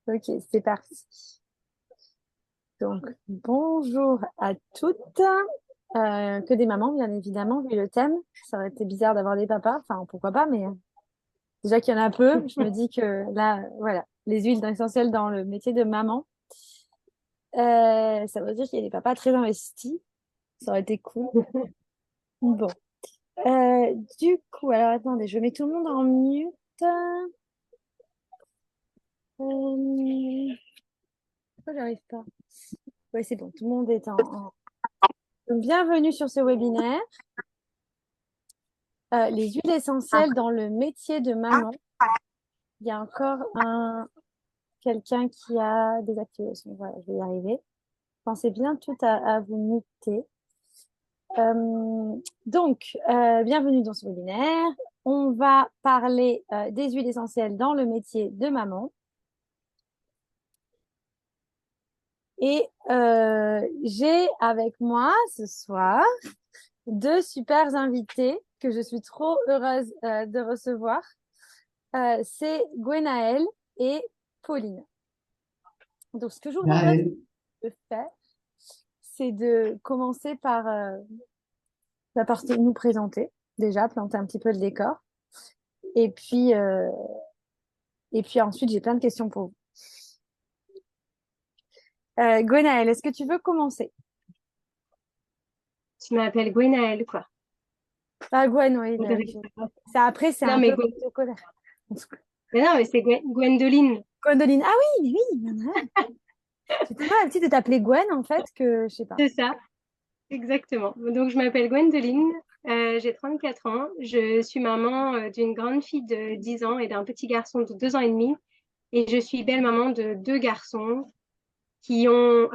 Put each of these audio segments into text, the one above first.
Ok, c'est parti. Donc, bonjour à toutes. Que des mamans, bien évidemment, vu le thème. Ça aurait été bizarre d'avoir des papas. Enfin, pourquoi pas, mais déjà qu'il y en a peu, je me dis que là, voilà, les huiles essentielles dans le métier de maman, ça veut dire qu'il y a des papas très investis. Ça aurait été cool. Bon. Du coup, alors attendez, je mets tout le monde en mute. Pourquoi j'arrive pas? Oui, c'est bon, tout le monde est Donc, bienvenue sur ce webinaire. Les huiles essentielles dans le métier de maman. Il y a encore quelqu'un qui a désactivé son. Voilà, je vais y arriver. Pensez bien tout à vous muter. Bienvenue dans ce webinaire. On va parler des huiles essentielles dans le métier de maman. Et j'ai avec moi ce soir deux super invités que je suis trop heureuse de recevoir. C'est Gwenaëlle et Pauline. Donc, ce que je vous propose de faire, c'est de commencer par nous présenter, déjà, planter un petit peu le décor. Et puis, ensuite, j'ai plein de questions pour vous. Gwenaëlle, est-ce que tu veux commencer? Tu m'appelles Gwenaëlle, quoi. Ah, Gwen, oui. Audrey. Ça, après, c'est Non, un mais, peu protocolaire. mais non, mais c'est Gwendoline. Gwendoline. Ah oui, oui, il y en a un. C'est tellement l'habitude de t'appeler Gwen, en fait, que je sais pas. C'est ça, exactement. Donc, je m'appelle Gwendoline. J'ai 34 ans. Je suis maman d'une grande fille de 10 ans et d'un petit garçon de 2 ans et demi. Et je suis belle maman de deux garçons dont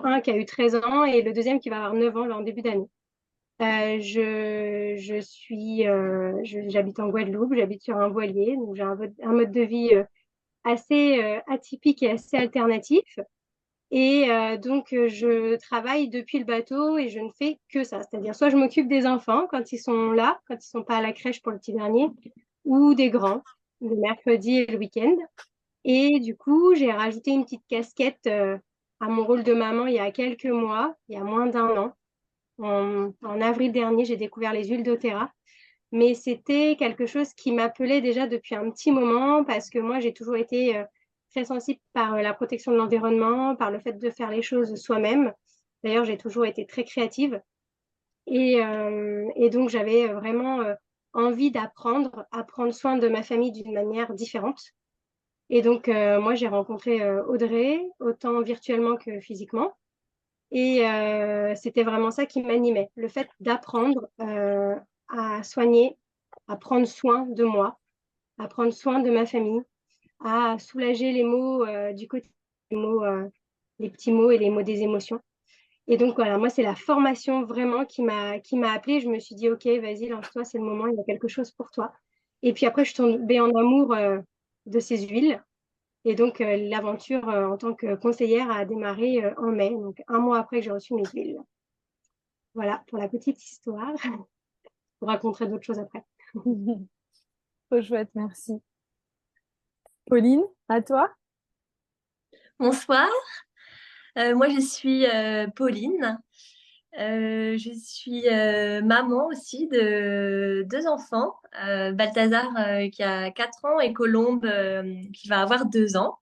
un qui a eu 13 ans et le deuxième qui va avoir 9 ans là, en début d'année. J'habite en Guadeloupe, j'habite sur un voilier, donc j'ai un mode de vie assez atypique et assez alternatif. Je travaille depuis le bateau et je ne fais que ça. C'est-à-dire, soit je m'occupe des enfants quand ils sont là, quand ils sont pas à la crèche pour le petit dernier, ou des grands, le mercredi et le week-end. Et du coup, j'ai rajouté une petite casquette à mon rôle de maman il y a quelques mois, il y a moins d'un an. En avril dernier, j'ai découvert les huiles doTERRA. Mais c'était quelque chose qui m'appelait déjà depuis un petit moment parce que moi, j'ai toujours été très sensible par la protection de l'environnement, par le fait de faire les choses soi-même. D'ailleurs, j'ai toujours été très créative. Et donc, j'avais vraiment envie d'apprendre à prendre soin de ma famille d'une manière différente. Et donc, moi, j'ai rencontré Audrey, autant virtuellement que physiquement. Et c'était vraiment ça qui m'animait, le fait d'apprendre à soigner, à prendre soin de moi, à prendre soin de ma famille, à soulager les maux du quotidien, les petits mots et les mots des émotions. Et donc voilà, moi c'est la formation vraiment qui m'a appelée. Je me suis dit ok, vas-y, lance-toi, c'est le moment, il y a quelque chose pour toi. Et puis après, je suis tombée en amour de ces huiles. Et donc l'aventure en tant que conseillère a démarré en mai, donc un mois après que j'ai reçu mes huiles. Voilà pour la petite histoire. Je vous raconterai d'autres choses après. Trop chouette, merci. Pauline, à toi? Bonsoir, moi je suis Pauline. Je suis maman aussi de deux enfants, Balthazar qui a 4 ans et Colombe qui va avoir 2 ans.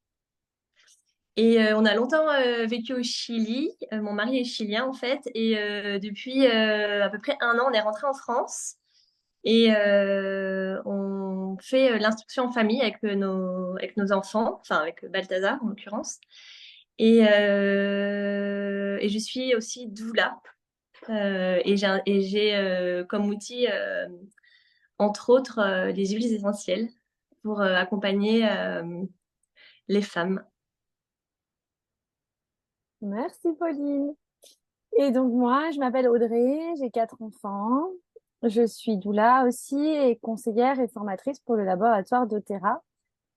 Et on a longtemps vécu au Chili. Mon mari est chilien en fait. Et depuis à peu près un an, on est rentré en France. Et on fait l'instruction en famille avec nos enfants, enfin avec Balthazar en l'occurrence. Et je suis aussi doula. Et j'ai comme outil, entre autres, les huiles essentielles pour accompagner les femmes. Merci, Pauline. Et donc, moi, je m'appelle Audrey, j'ai 4 enfants. Je suis doula aussi et conseillère et formatrice pour le laboratoire doTERRA,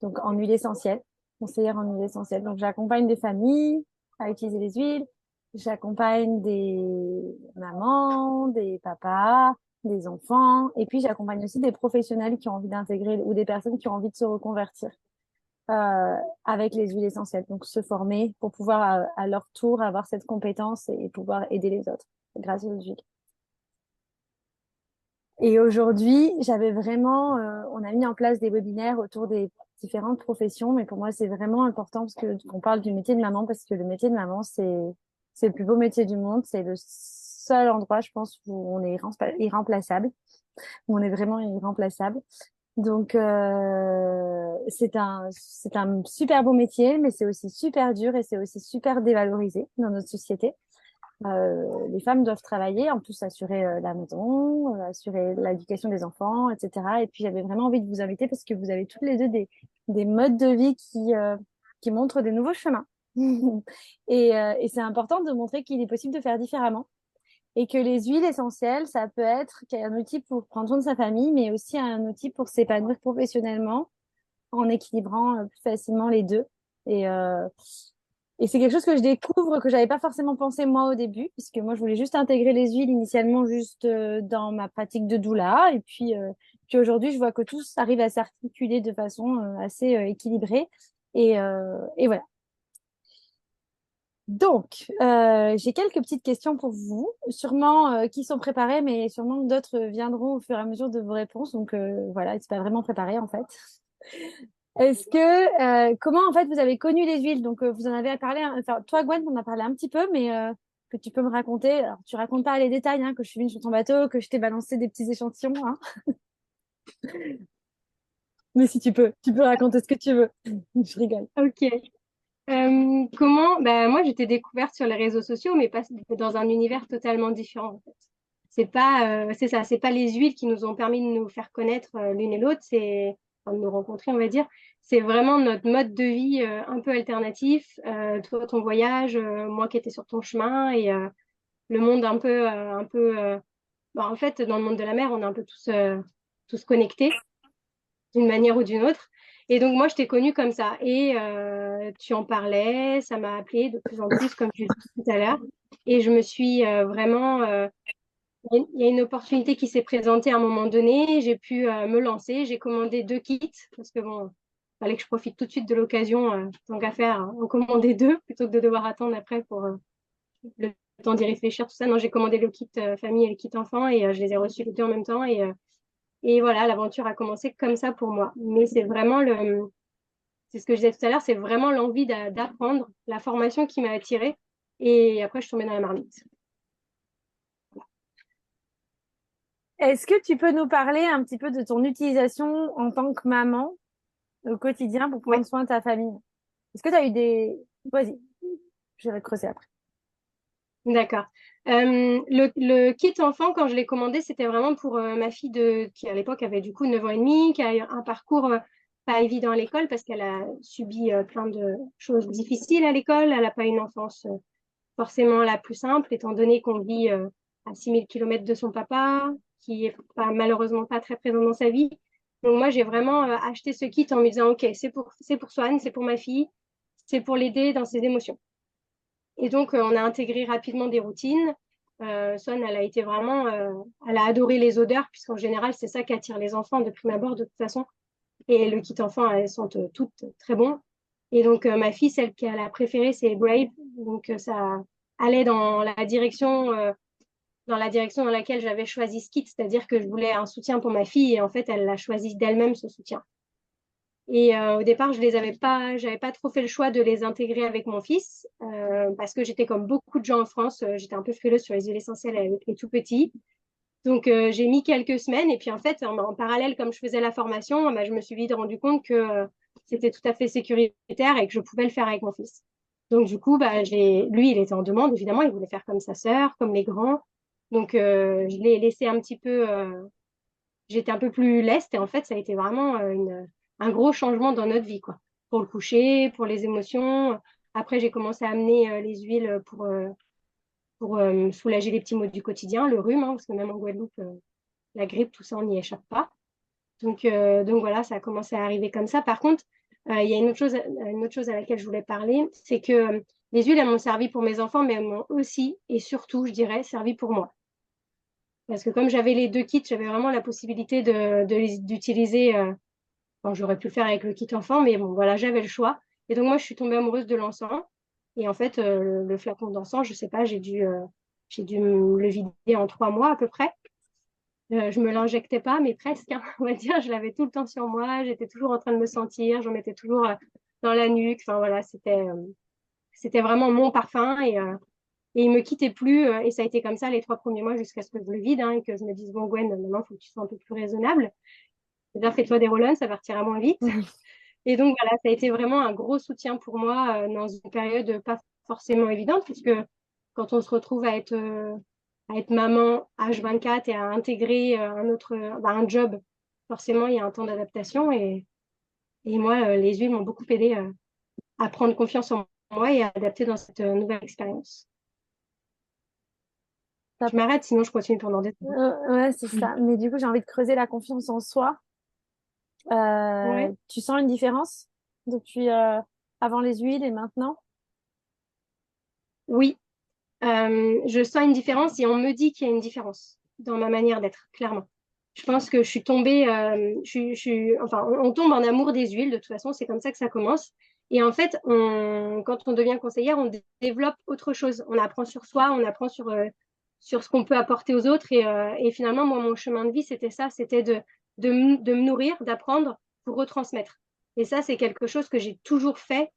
donc en huile essentielle, conseillère en huile essentielle. Donc, j'accompagne des familles à utiliser les huiles. J'accompagne des mamans, des papas, des enfants. Et puis, j'accompagne aussi des professionnels qui ont envie d'intégrer ou des personnes qui ont envie de se reconvertir avec les huiles essentielles. Donc, se former pour pouvoir à leur tour avoir cette compétence et pouvoir aider les autres grâce aux huiles. Et aujourd'hui, on a mis en place des webinaires autour des différentes professions, mais pour moi, c'est vraiment important parce que qu'on parle du métier de maman, parce que le métier de maman, c'est le plus beau métier du monde. C'est le seul endroit, je pense, où on est irremplaçable, où on est vraiment irremplaçable. Donc, c'est un super beau métier, mais c'est aussi super dur et c'est aussi super dévalorisé dans notre société. Les femmes doivent travailler, en plus assurer la maison, assurer l'éducation des enfants, etc. Et puis j'avais vraiment envie de vous inviter parce que vous avez toutes les deux des modes de vie qui montrent des nouveaux chemins. Et c'est important de montrer qu'il est possible de faire différemment et que les huiles essentielles, ça peut être un outil pour prendre soin de sa famille, mais aussi un outil pour s'épanouir professionnellement en équilibrant plus facilement les deux. Et, euh, et c'est quelque chose que je découvre que j'avais pas forcément pensé moi au début, puisque moi je voulais juste intégrer les huiles initialement juste dans ma pratique de doula. Et puis aujourd'hui, je vois que tout arrive à s'articuler de façon assez équilibrée. Et voilà. Donc, j'ai quelques petites questions pour vous, sûrement qui sont préparées, mais sûrement que d'autres viendront au fur et à mesure de vos réponses. Donc voilà, c'est pas vraiment préparé en fait. Comment en fait vous avez connu les huiles? Donc vous en avez parlé, enfin toi Gwen, on en a parlé un petit peu, mais que tu peux me raconter. Alors tu racontes pas les détails, hein, que je suis venue sur ton bateau, que je t'ai balancé des petits échantillons, hein. Mais si tu peux raconter ce que tu veux. Je rigole. Ok. Comment? Bah, moi, j'étais découverte sur les réseaux sociaux, mais pas dans un univers totalement différent, en fait. C'est ça, c'est pas les huiles qui nous ont permis de nous faire connaître l'une et l'autre, enfin, de nous rencontrer, on va dire. C'est vraiment notre mode de vie un peu alternatif. Toi, ton voyage, moi qui étais sur ton chemin et le monde en fait, dans le monde de la mer, on est un peu tous connectés d'une manière ou d'une autre. Et donc, moi, je t'ai connue comme ça. Et tu en parlais, ça m'a appelé de plus en plus, comme je l'ai dit tout à l'heure. Et je me suis vraiment. Il y a une opportunité qui s'est présentée à un moment donné. J'ai pu me lancer. J'ai commandé 2 kits parce que bon, il fallait que je profite tout de suite de l'occasion. Tant qu'à faire, hein, en commander 2 plutôt que de devoir attendre après pour le temps d'y réfléchir, tout ça. Non, j'ai commandé le kit famille et le kit enfant et je les ai reçus les deux en même temps. Et voilà, l'aventure a commencé comme ça pour moi. Mais c'est ce que je disais tout à l'heure, c'est vraiment l'envie d'apprendre, la formation qui m'a attirée. Et après, je suis tombée dans la marmite. Est-ce que tu peux nous parler un petit peu de ton utilisation en tant que maman au quotidien pour Ouais, prendre soin de ta famille? Est-ce que tu as eu des... Vas-y, je vais creuser après. d'accord. Le kit enfant, quand je l'ai commandé, c'était vraiment pour ma fille qui à l'époque avait du coup 9 ans et demi, qui a eu un parcours pas évident à l'école parce qu'elle a subi plein de choses difficiles à l'école. Elle n'a pas une enfance forcément la plus simple, étant donné qu'on vit à 6 000 kilomètres de son papa, qui est malheureusement pas très présent dans sa vie. Donc moi, j'ai vraiment acheté ce kit en me disant, OK, c'est pour Swan, c'est pour ma fille, c'est pour l'aider dans ses émotions. Et donc, on a intégré rapidement des routines. Swan, elle a adoré les odeurs, puisqu'en général, c'est ça qui attire les enfants de prime abord, de toute façon. Et le kit enfant, elles sont toutes très bons. Et donc, ma fille, celle qu'elle a préférée, c'est Brave. Donc, ça allait dans la direction dans laquelle j'avais choisi ce kit, c'est-à-dire que je voulais un soutien pour ma fille et en fait, elle a choisi d'elle-même ce soutien. Et au départ, j'avais pas trop fait le choix de les intégrer avec mon fils parce que j'étais comme beaucoup de gens en France, j'étais un peu frileuse sur les huiles essentielles avec les tout petits. Donc, j'ai mis quelques semaines et puis en fait, en parallèle, comme je faisais la formation, bah, je me suis vite rendu compte que c'était tout à fait sécuritaire et que je pouvais le faire avec mon fils. Donc, du coup, bah, lui, il était en demande, évidemment, il voulait faire comme sa sœur, comme les grands. Donc, je l'ai laissé un petit peu, j'étais un peu plus leste et en fait, ça a été vraiment un gros changement dans notre vie, quoi. Pour le coucher, pour les émotions. Après, j'ai commencé à amener les huiles pour soulager les petits maux du quotidien, le rhume, hein, parce que même en Guadeloupe, la grippe, tout ça, on n'y échappe pas. Donc voilà, ça a commencé à arriver comme ça. Par contre, il y a une autre chose à laquelle je voulais parler, c'est que les huiles, elles m'ont servi pour mes enfants, mais elles m'ont aussi et surtout, je dirais, servi pour moi. Parce que comme j'avais les 2 kits, j'avais vraiment la possibilité d'utiliser Bon, j'aurais pu le faire avec le kit enfant, mais bon, voilà, j'avais le choix. Et donc, moi, je suis tombée amoureuse de l'encens. Et en fait, le flacon d'encens, je sais pas, j'ai dû me le vider en 3 mois à peu près. Je me l'injectais pas, mais presque, hein, on va dire. Je l'avais tout le temps sur moi. J'étais toujours en train de me sentir. J'en mettais toujours dans la nuque. Enfin, voilà, c'était vraiment mon parfum. Et il me quittait plus. Et ça a été comme ça les 3 premiers mois jusqu'à ce que je le vide, hein, et que je me dise, bon, Gwen, maintenant, il faut que tu sois un peu plus raisonnable. C'est-à-dire, fais-toi des roll ça partira moins vite. Et donc, voilà, ça a été vraiment un gros soutien pour moi dans une période pas forcément évidente, puisque quand on se retrouve à être maman H24 et à intégrer un job, forcément, il y a un temps d'adaptation. Et moi, les huiles m'ont beaucoup aidé à prendre confiance en moi et à adapter dans cette nouvelle expérience. Je m'arrête, sinon je continue pendant des heures. Ouais, c'est ça. Mais du coup, j'ai envie de creuser la confiance en soi. Ouais. Tu sens une différence depuis avant les huiles et maintenant? Oui, je sens une différence et on me dit qu'il y a une différence dans ma manière d'être, clairement. Je pense que je suis tombée, enfin, on tombe en amour des huiles, de toute façon, c'est comme ça que ça commence. Et en fait, quand on devient conseillère, on développe autre chose. On apprend sur soi, on apprend sur ce qu'on peut apporter aux autres. Et finalement, moi, mon chemin de vie, c'était ça, c'était de me nourrir, d'apprendre pour retransmettre. Et ça, c'est quelque chose que j'ai toujours fait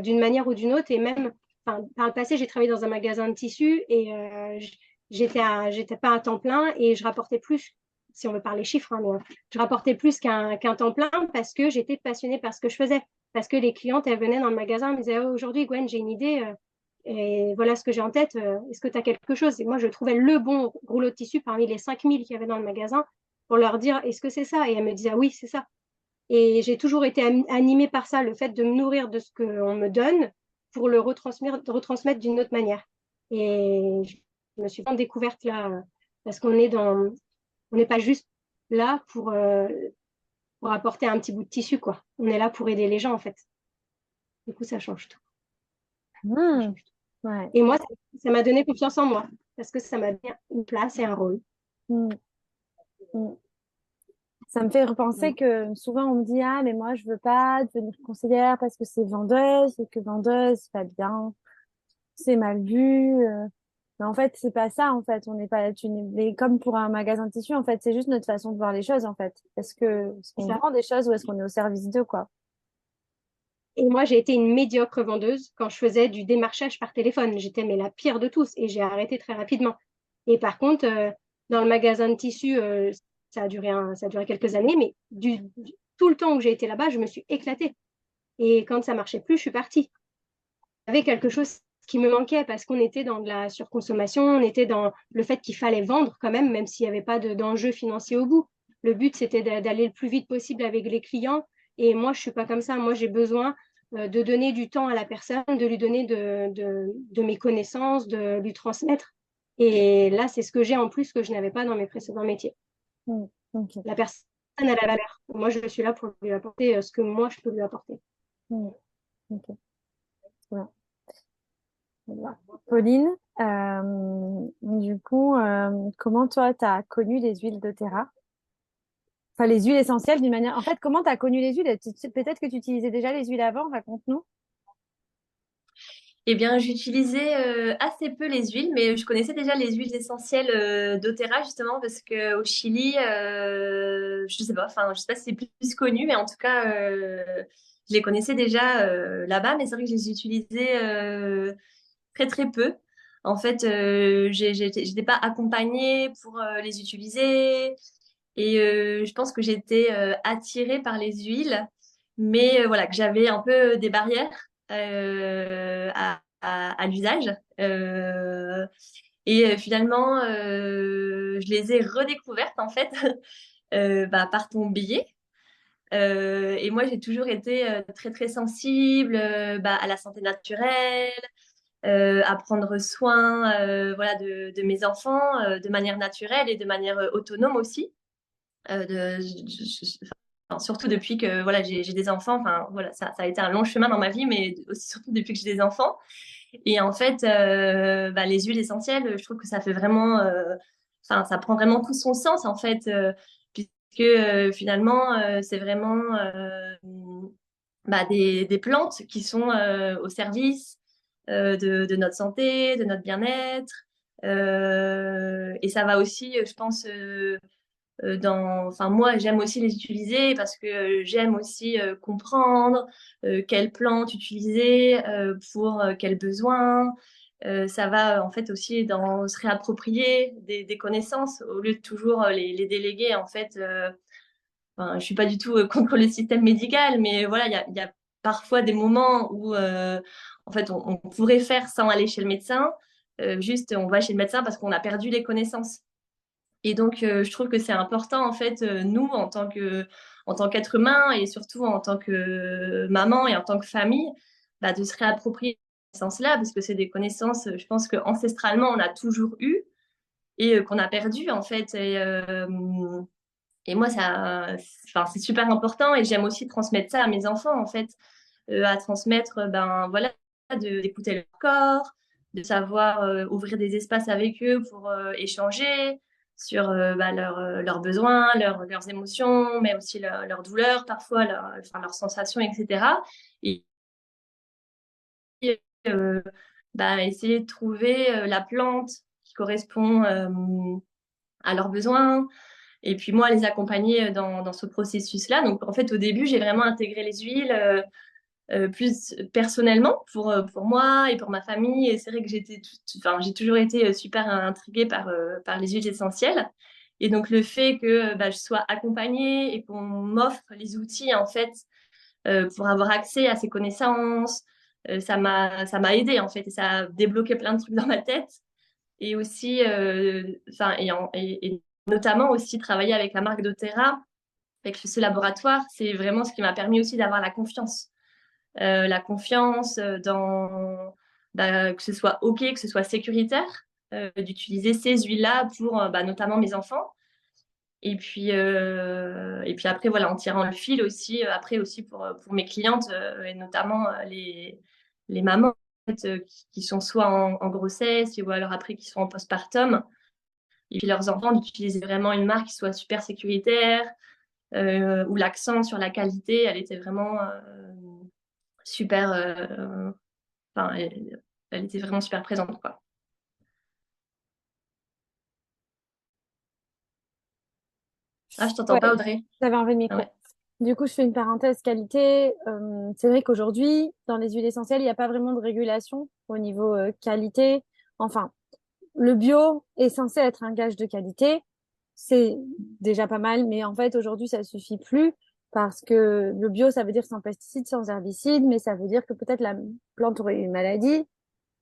d'une manière ou d'une autre. Et même, enfin, par le passé, j'ai travaillé dans un magasin de tissus et j'étais pas à temps plein et je rapportais plus, si on veut parler chiffres, hein, mais je rapportais plus qu'un temps plein parce que j'étais passionnée par ce que je faisais. Parce que les clientes, elles venaient dans le magasin, elles me disaient, oh, aujourd'hui, Gwen, j'ai une idée. Et voilà ce que j'ai en tête. Est-ce que tu as quelque chose? Et moi, je trouvais le bon rouleau de tissu parmi les 5000 qu'il y avait dans le magasin pour leur dire, est-ce que c'est ça? Et elles me disaient, ah oui, c'est ça. Et j'ai toujours été animée par ça, le fait de me nourrir de ce qu'on me donne pour le retransmettre d'une autre manière. Et je me suis vraiment découverte là, parce on n'est pas juste là pour apporter un petit bout de tissu, quoi. On est là pour aider les gens, en fait. Du coup, ça change tout. Ça Hmm, change tout. ouais. Et moi, ça m'a donné confiance en moi, parce que ça m'a donné une place et un rôle. Hmm, hmm. Ça me fait repenser Voilà. que souvent on me dit, ah, mais moi je veux pas devenir conseillère parce que c'est vendeuse et que vendeuse, c'est pas bien, c'est mal vu. Mais en fait, c'est pas ça, en fait. On n'est pas mais comme pour un magasin de tissus, en fait, c'est juste notre façon de voir les choses, en fait. Est-ce C'est qu'on ça. vend des choses ou est-ce qu'on est au service d'eux, quoi? Et moi, j'ai été une médiocre vendeuse quand je faisais du démarchage par téléphone. J'étais mais la pire de tous et j'ai arrêté très rapidement. Et par contre, dans le magasin de tissus, ça a duré quelques années, mais tout le temps où j'ai été là-bas, je me suis éclatée. Et quand ça marchait plus, je suis partie. Il y avait quelque chose qui me manquait parce qu'on était dans de la surconsommation, on était dans le fait qu'il fallait vendre quand même s'il n'y avait pas d'enjeu financier au bout. Le but, c'était d'aller le plus vite possible avec les clients. Et moi, je suis pas comme ça. Moi, j'ai besoin de donner du temps à la personne, de lui donner de mes connaissances, de lui transmettre. Et là, c'est ce que j'ai en plus que je n'avais pas dans mes précédents métiers. Hmm, ok. La personne a la valeur. Moi, je suis là pour lui apporter ce que moi, je peux lui apporter. Hmm, ok. Voilà. Voilà. Pauline, du coup, comment toi, tu as connu les huiles doTERRA? Enfin, les huiles essentielles d'une manière. En fait, comment tu as connu les huiles? Peut-être que tu utilisais déjà les huiles avant, raconte-nous. Eh bien, j'utilisais assez peu les huiles, mais je connaissais déjà les huiles essentielles doTERRA justement parce que au Chili, je sais pas, enfin, je sais pas si c'est plus connu, mais en tout cas, je les connaissais déjà là-bas, mais c'est vrai que je les utilisais très très peu. En fait, j'étais pas accompagnée pour les utiliser et je pense que j'étais attirée par les huiles, mais voilà, que j'avais un peu des barrières à l'usage. Et finalement, je les ai redécouvertes en fait par ton biais. Et moi, j'ai toujours été très très sensible à la santé naturelle, à prendre soin voilà, de mes enfants de manière naturelle et de manière autonome aussi. Enfin, surtout depuis que voilà, j'ai des enfants. Enfin, voilà, ça a été un long chemin dans ma vie, mais aussi surtout depuis que j'ai des enfants. Et en fait, les huiles essentielles, je trouve que ça fait vraiment, enfin, ça prend vraiment tout son sens en fait, puisque que finalement, c'est vraiment des plantes qui sont au service de notre santé, de notre bien-être. Et ça va aussi, je pense, enfin moi j'aime aussi les utiliser parce que j'aime aussi comprendre quelles plantes utiliser pour quels besoins. Ça va en fait aussi dans se réapproprier des connaissances au lieu de toujours les déléguer en fait. Enfin, je suis pas du tout contre le système médical, mais voilà, il y a parfois des moments où en fait on pourrait faire sans aller chez le médecin. Juste on va chez le médecin parce qu'on a perdu les connaissances. Et donc, je trouve que c'est important, en fait, nous, en tant qu'être humain et surtout en tant que maman et en tant que famille, bah, de se réapproprier ces connaissances-là, parce que c'est des connaissances, je pense qu'ancestralement, on a toujours eu et qu'on a perdu, en fait. Et moi, enfin, c'est super important et j'aime aussi transmettre ça à mes enfants, en fait, à transmettre, ben voilà, d'écouter leur corps, de savoir ouvrir des espaces avec eux pour échanger sur leurs besoins, leurs émotions, mais aussi leurs douleurs parfois, enfin, leurs sensations, etc. Et euh, essayer de trouver la plante qui correspond à leurs besoins, et puis moi, les accompagner dans ce processus-là. Donc, en fait, au début, j'ai vraiment intégré les huiles plus personnellement pour moi et pour ma famille. Et c'est vrai que enfin, j'ai toujours été super intriguée par les huiles essentielles. Et donc, le fait que je sois accompagnée et qu'on m'offre les outils, en fait, pour avoir accès à ces connaissances, ça m'a aidée, en fait. Et ça a débloqué plein de trucs dans ma tête. Et aussi, enfin, et notamment aussi travailler avec la marque doTERRA, avec ce laboratoire, c'est vraiment ce qui m'a permis aussi d'avoir la confiance dans que ce soit OK, que ce soit sécuritaire d'utiliser ces huiles-là pour notamment mes enfants. Et puis après, voilà, en tirant le fil aussi, après aussi pour mes clientes et notamment les mamans en fait, qui sont soit en grossesse ou alors après qui sont en postpartum. Et puis leurs enfants d'utiliser vraiment une marque qui soit super sécuritaire, où l'accent sur la qualité, elle était vraiment super. Enfin, elle était vraiment super présente, quoi. Ah, je t'entends Ouais, pas, Audrey. j'avais enlevé le Ouais. micro. Du coup, je fais une parenthèse qualité. C'est vrai qu'aujourd'hui, dans les huiles essentielles, il n'y a pas vraiment de régulation au niveau qualité. Enfin, le bio est censé être un gage de qualité. C'est déjà pas mal, mais en fait, aujourd'hui, ça suffit plus parce que le bio, ça veut dire sans pesticides, sans herbicides, mais ça veut dire que peut-être la plante aurait une maladie.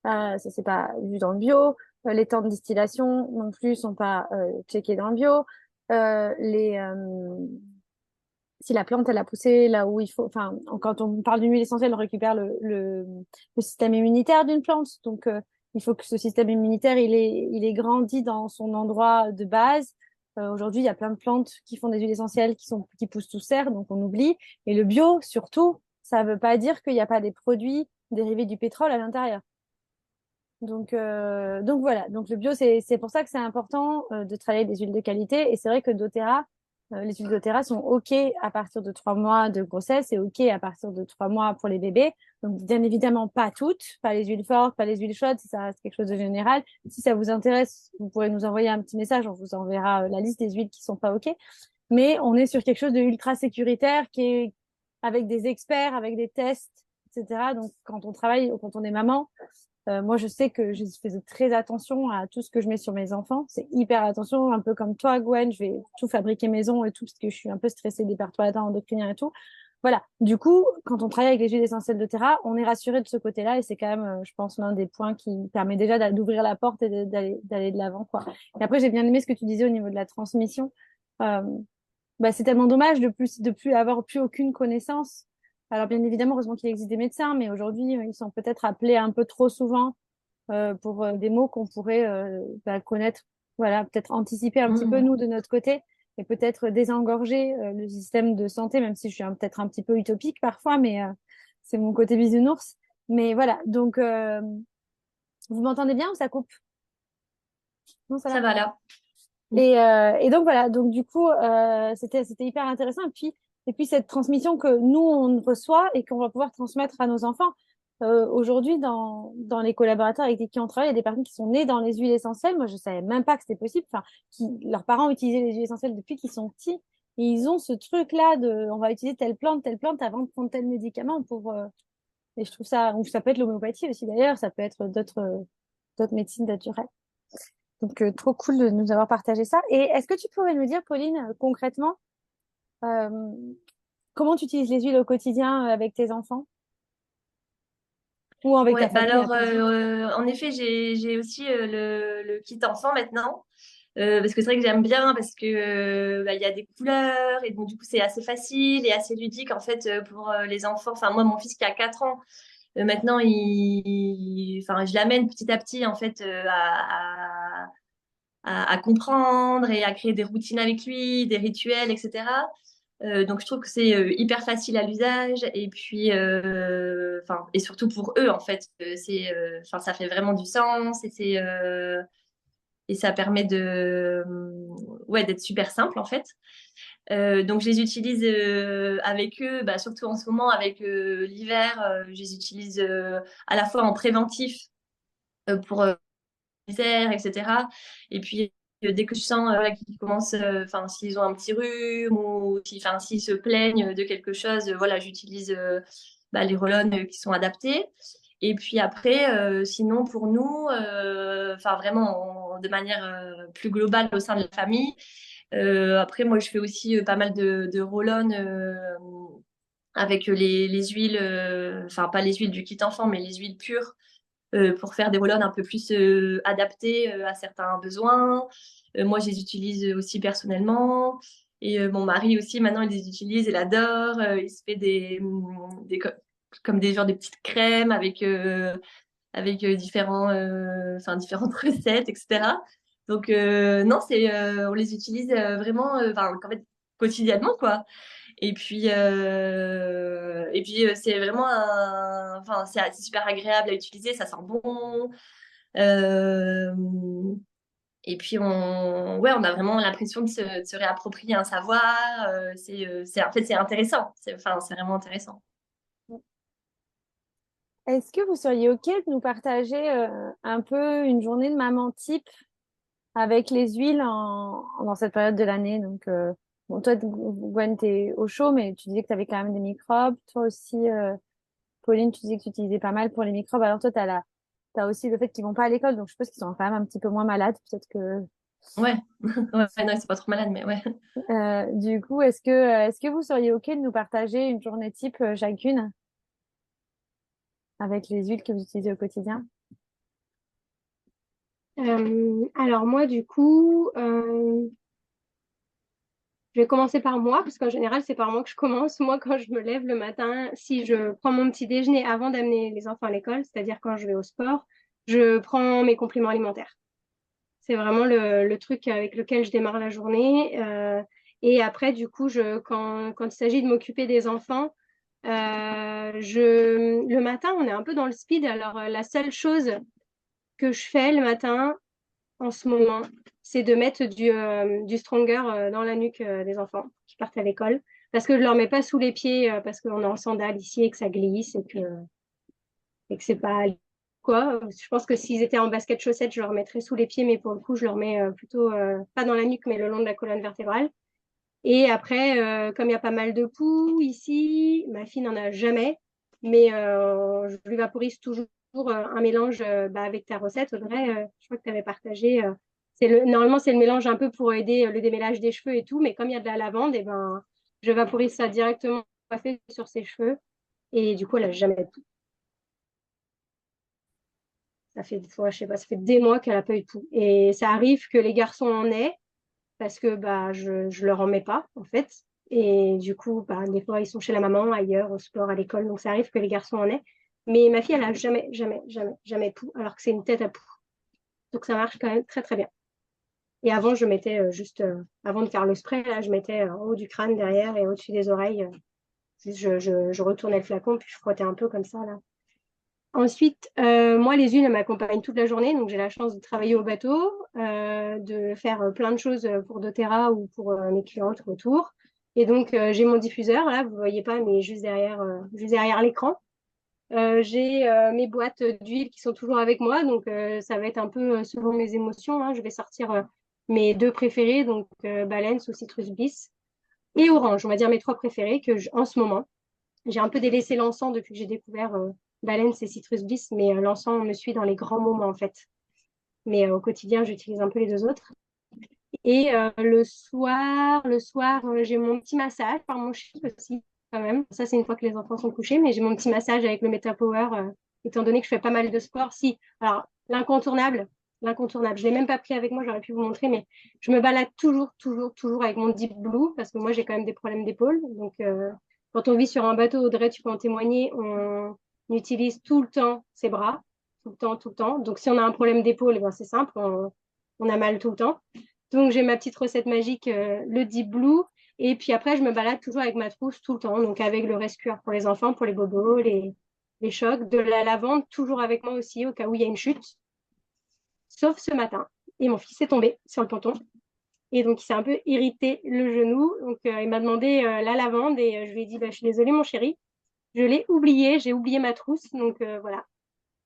Ça, c'est pas vu dans le bio. Les temps de distillation non plus sont pas checkés dans le bio. Les si la plante elle a poussé là où il faut, enfin quand on parle d'une huile essentielle, on récupère le système immunitaire d'une plante, donc il faut que ce système immunitaire il est grandi dans son endroit de base. Aujourd'hui, il y a plein de plantes qui font des huiles essentielles qui poussent sous serre, donc on oublie. Et le bio, surtout, ça veut pas dire qu'il n'y a pas des produits dérivés du pétrole à l'intérieur. Donc voilà. Donc le bio, c'est pour ça que c'est important de travailler des huiles de qualité. Et c'est vrai que doTERRA, les huiles doTERRA sont OK à partir de 3 mois de grossesse et OK à partir de 3 mois pour les bébés. Donc bien évidemment pas toutes, pas les huiles fortes, pas les huiles chaudes, si ça reste quelque chose de général. Si ça vous intéresse, vous pourrez nous envoyer un petit message, on vous enverra la liste des huiles qui sont pas OK. Mais on est sur quelque chose de ultra sécuritaire qui est avec des experts, avec des tests, etc. Donc quand on travaille, quand on est maman, moi, je sais que je faisais très attention à tout ce que je mets sur mes enfants. C'est hyper attention, un peu comme toi, Gwen. Je vais tout fabriquer maison et tout, parce que je suis un peu stressée des perturbateurs endocriniens et tout. Voilà. Du coup, quand on travaille avec les huiles essentielles de Terra, on est rassuré de ce côté-là et c'est quand même, je pense, l'un des points qui permet déjà d'ouvrir la porte et d'aller de l'avant, quoi. Et après, j'ai bien aimé ce que tu disais au niveau de la transmission. Euh, c'est tellement dommage de plus avoir plus aucune connaissance. Alors, bien évidemment, heureusement qu'il existe des médecins, mais aujourd'hui, ils sont peut-être appelés un peu trop souvent pour des mots qu'on pourrait connaître, voilà, peut-être anticiper un petit peu Mhm. nous de notre côté et peut-être désengorger le système de santé, même si je suis peut-être un petit peu utopique parfois, mais c'est mon côté bisounours. Mais voilà, donc vous m'entendez bien ou ça coupe? Non, ça Ça va? va là. Et donc voilà, donc du coup, c'était hyper intéressant. Et puis cette transmission que nous, on reçoit et qu'on va pouvoir transmettre à nos enfants. Aujourd'hui, dans les collaborateurs avec qui on travaille, il y a des personnes qui sont nées dans les huiles essentielles. Moi, je savais même pas que c'était possible. Enfin, leurs parents utilisaient les huiles essentielles depuis qu'ils sont petits. Et ils ont ce truc-là de, on va utiliser telle plante avant de prendre tel médicament et je trouve ça, ou ça peut être l'homéopathie aussi d'ailleurs, ça peut être d'autres médecines naturelles. Donc, trop cool de nous avoir partagé ça. Et est-ce que tu pourrais nous dire, Pauline, concrètement, euh, comment tu utilises les huiles au quotidien avec tes enfants ou avec ta Ouais, bah famille alors, après? en effet, j'ai aussi le kit enfant maintenant. Parce que c'est vrai que j'aime bien parce que bah, il y a des couleurs et donc du coup c'est assez facile et assez ludique en fait pour les enfants. Enfin moi mon fils qui a 4 ans maintenant enfin je l'amène petit à petit en fait à comprendre et à créer des routines avec lui, des rituels, etc. Donc je trouve que c'est hyper facile à l'usage et puis enfin et surtout pour eux en fait c'est enfin ça fait vraiment du sens et ça permet de ouais d'être super simple en fait. Donc je les utilise avec eux, bah, surtout en ce moment avec l'hiver, je les utilise à la fois en préventif pour les airs, etc. Et puis dès que je sens qu'ils commencent, enfin s'ils ont un petit rhume ou enfin s'ils se plaignent de quelque chose, voilà, j'utilise bah, les roll qui sont adaptés. Et puis après, sinon pour nous, enfin vraiment de manière plus globale au sein de la famille. Après, moi, je fais aussi pas mal de roll-on avec les huiles, enfin pas les huiles du kit enfant, mais les huiles pures pour faire des roll-on un peu plus adaptés à certains besoins. Moi, je les utilise aussi personnellement. Et mon mari aussi, maintenant, il les utilise, il adore. Il se fait comme des genres de petites crèmes avec enfin, différentes recettes, etc. Donc, non, on les utilise vraiment enfin, en fait, quotidiennement, quoi. Et puis c'est vraiment enfin, c'est super agréable à utiliser, ça sent bon. Euh, et puis, ouais, on a vraiment l'impression de se réapproprier un savoir. En fait, c'est intéressant. Enfin, c'est vraiment intéressant. Est-ce que vous seriez OK de nous partager un peu une journée de maman type avec les huiles dans cette période de l'année? Donc, bon, toi, Gwen, t'es au chaud, mais tu disais que tu avais quand même des microbes. Toi aussi, Pauline, tu disais que tu utilisais pas mal pour les microbes. Alors, toi, t'as aussi le fait qu'ils vont pas à l'école, donc je suppose qu'ils sont quand même un petit peu moins malades. Peut-être que, Ouais, ouais, non, ils sont pas trop malades, mais ouais. du coup, est-ce que vous seriez OK de nous partager une journée type chacune avec les huiles que vous utilisez au quotidien? Alors moi, du coup, je vais commencer par moi, parce qu'en général, c'est par moi que je commence. Moi, quand je me lève le matin, si je prends mon petit déjeuner avant d'amener les enfants à l'école, c'est-à-dire quand je vais au sport, je prends mes compléments alimentaires. C'est vraiment le truc avec lequel je démarre la journée. Et après, du coup, quand il s'agit de m'occuper des enfants, le matin, on est un peu dans le speed. Alors, la seule chose que je fais le matin, en ce moment, c'est de mettre du Stronger dans la nuque des enfants qui partent à l'école. Parce que je leur mets pas sous les pieds parce qu'on est en sandales ici et que ça glisse et que c'est pas quoi. Je pense que s'ils étaient en basket chaussettes, je leur mettrais sous les pieds, mais pour le coup, je leur mets plutôt pas dans la nuque, mais le long de la colonne vertébrale. Et après, comme il y a pas mal de poux ici, ma fille n'en a jamais, mais je lui vaporise toujours un mélange bah, avec ta recette, Audrey. Je crois que tu avais partagé. Normalement, c'est le mélange un peu pour aider le démêlage des cheveux et tout, mais comme il y a de la lavande, et ben, je vaporise ça directement coiffé sur ses cheveux. Et du coup, elle n'a jamais de poux. Je sais pas, ça fait des mois qu'elle n'a pas eu de poux. Et ça arrive que les garçons en aient, parce que bah, je leur en mets pas, en fait. Et du coup, bah, des fois, ils sont chez la maman, ailleurs, au sport, à l'école. Donc, ça arrive que les garçons en aient. Mais ma fille, elle a jamais, jamais, jamais, jamais poux, alors que c'est une tête à poux. Donc, ça marche quand même très, très bien. Et avant, je mettais avant de faire le spray, là, je mettais en haut du crâne, derrière et au-dessus des oreilles. Juste, je retournais le flacon, puis je frottais un peu comme ça, là. Ensuite, moi, les huiles, elles m'accompagnent toute la journée. Donc, j'ai la chance de travailler au bateau, de faire plein de choses pour doTERRA ou pour mes clientes autour. Et donc, j'ai mon diffuseur, là, vous ne voyez pas, mais juste derrière l'écran. J'ai mes boîtes d'huile qui sont toujours avec moi. Donc, ça va être un peu selon mes émotions, hein. Je vais sortir mes deux préférés, donc Balance ou Citrus Bliss et Orange. On va dire mes trois préférés en ce moment. J'ai un peu délaissé l'encens depuis que j'ai découvert Balance et Citrus Bliss, mais l'encens me suit dans les grands moments en fait. Mais au quotidien, j'utilise un peu les deux autres. Et le soir, j'ai mon petit massage par mon chéri aussi, quand même. Ça, c'est une fois que les enfants sont couchés, mais j'ai mon petit massage avec le Meta Power, étant donné que je fais pas mal de sport. Si, alors, l'incontournable, je l'ai même pas pris avec moi, j'aurais pu vous montrer, mais je me balade toujours, toujours, toujours avec mon Deep Blue, parce que moi, j'ai quand même des problèmes d'épaule. Donc, quand on vit sur un bateau, Audrey, tu peux en témoigner, on utilise tout le temps ses bras, tout le temps, tout le temps. Donc, si on a un problème d'épaule, eh ben, c'est simple, on a mal tout le temps. Donc, j'ai ma petite recette magique, le Deep Blue. Et puis après, je me balade toujours avec ma trousse tout le temps. Donc, avec le rescueur pour les enfants, pour les bobos, les chocs. De la lavande, toujours avec moi aussi, au cas où il y a une chute. Sauf ce matin. Et mon fils est tombé sur le ponton. Et donc, il s'est un peu irrité le genou. Donc, il m'a demandé la lavande. Et je lui ai dit, bah, je suis désolée, mon chéri. Je l'ai oublié. J'ai oublié ma trousse. Donc, voilà.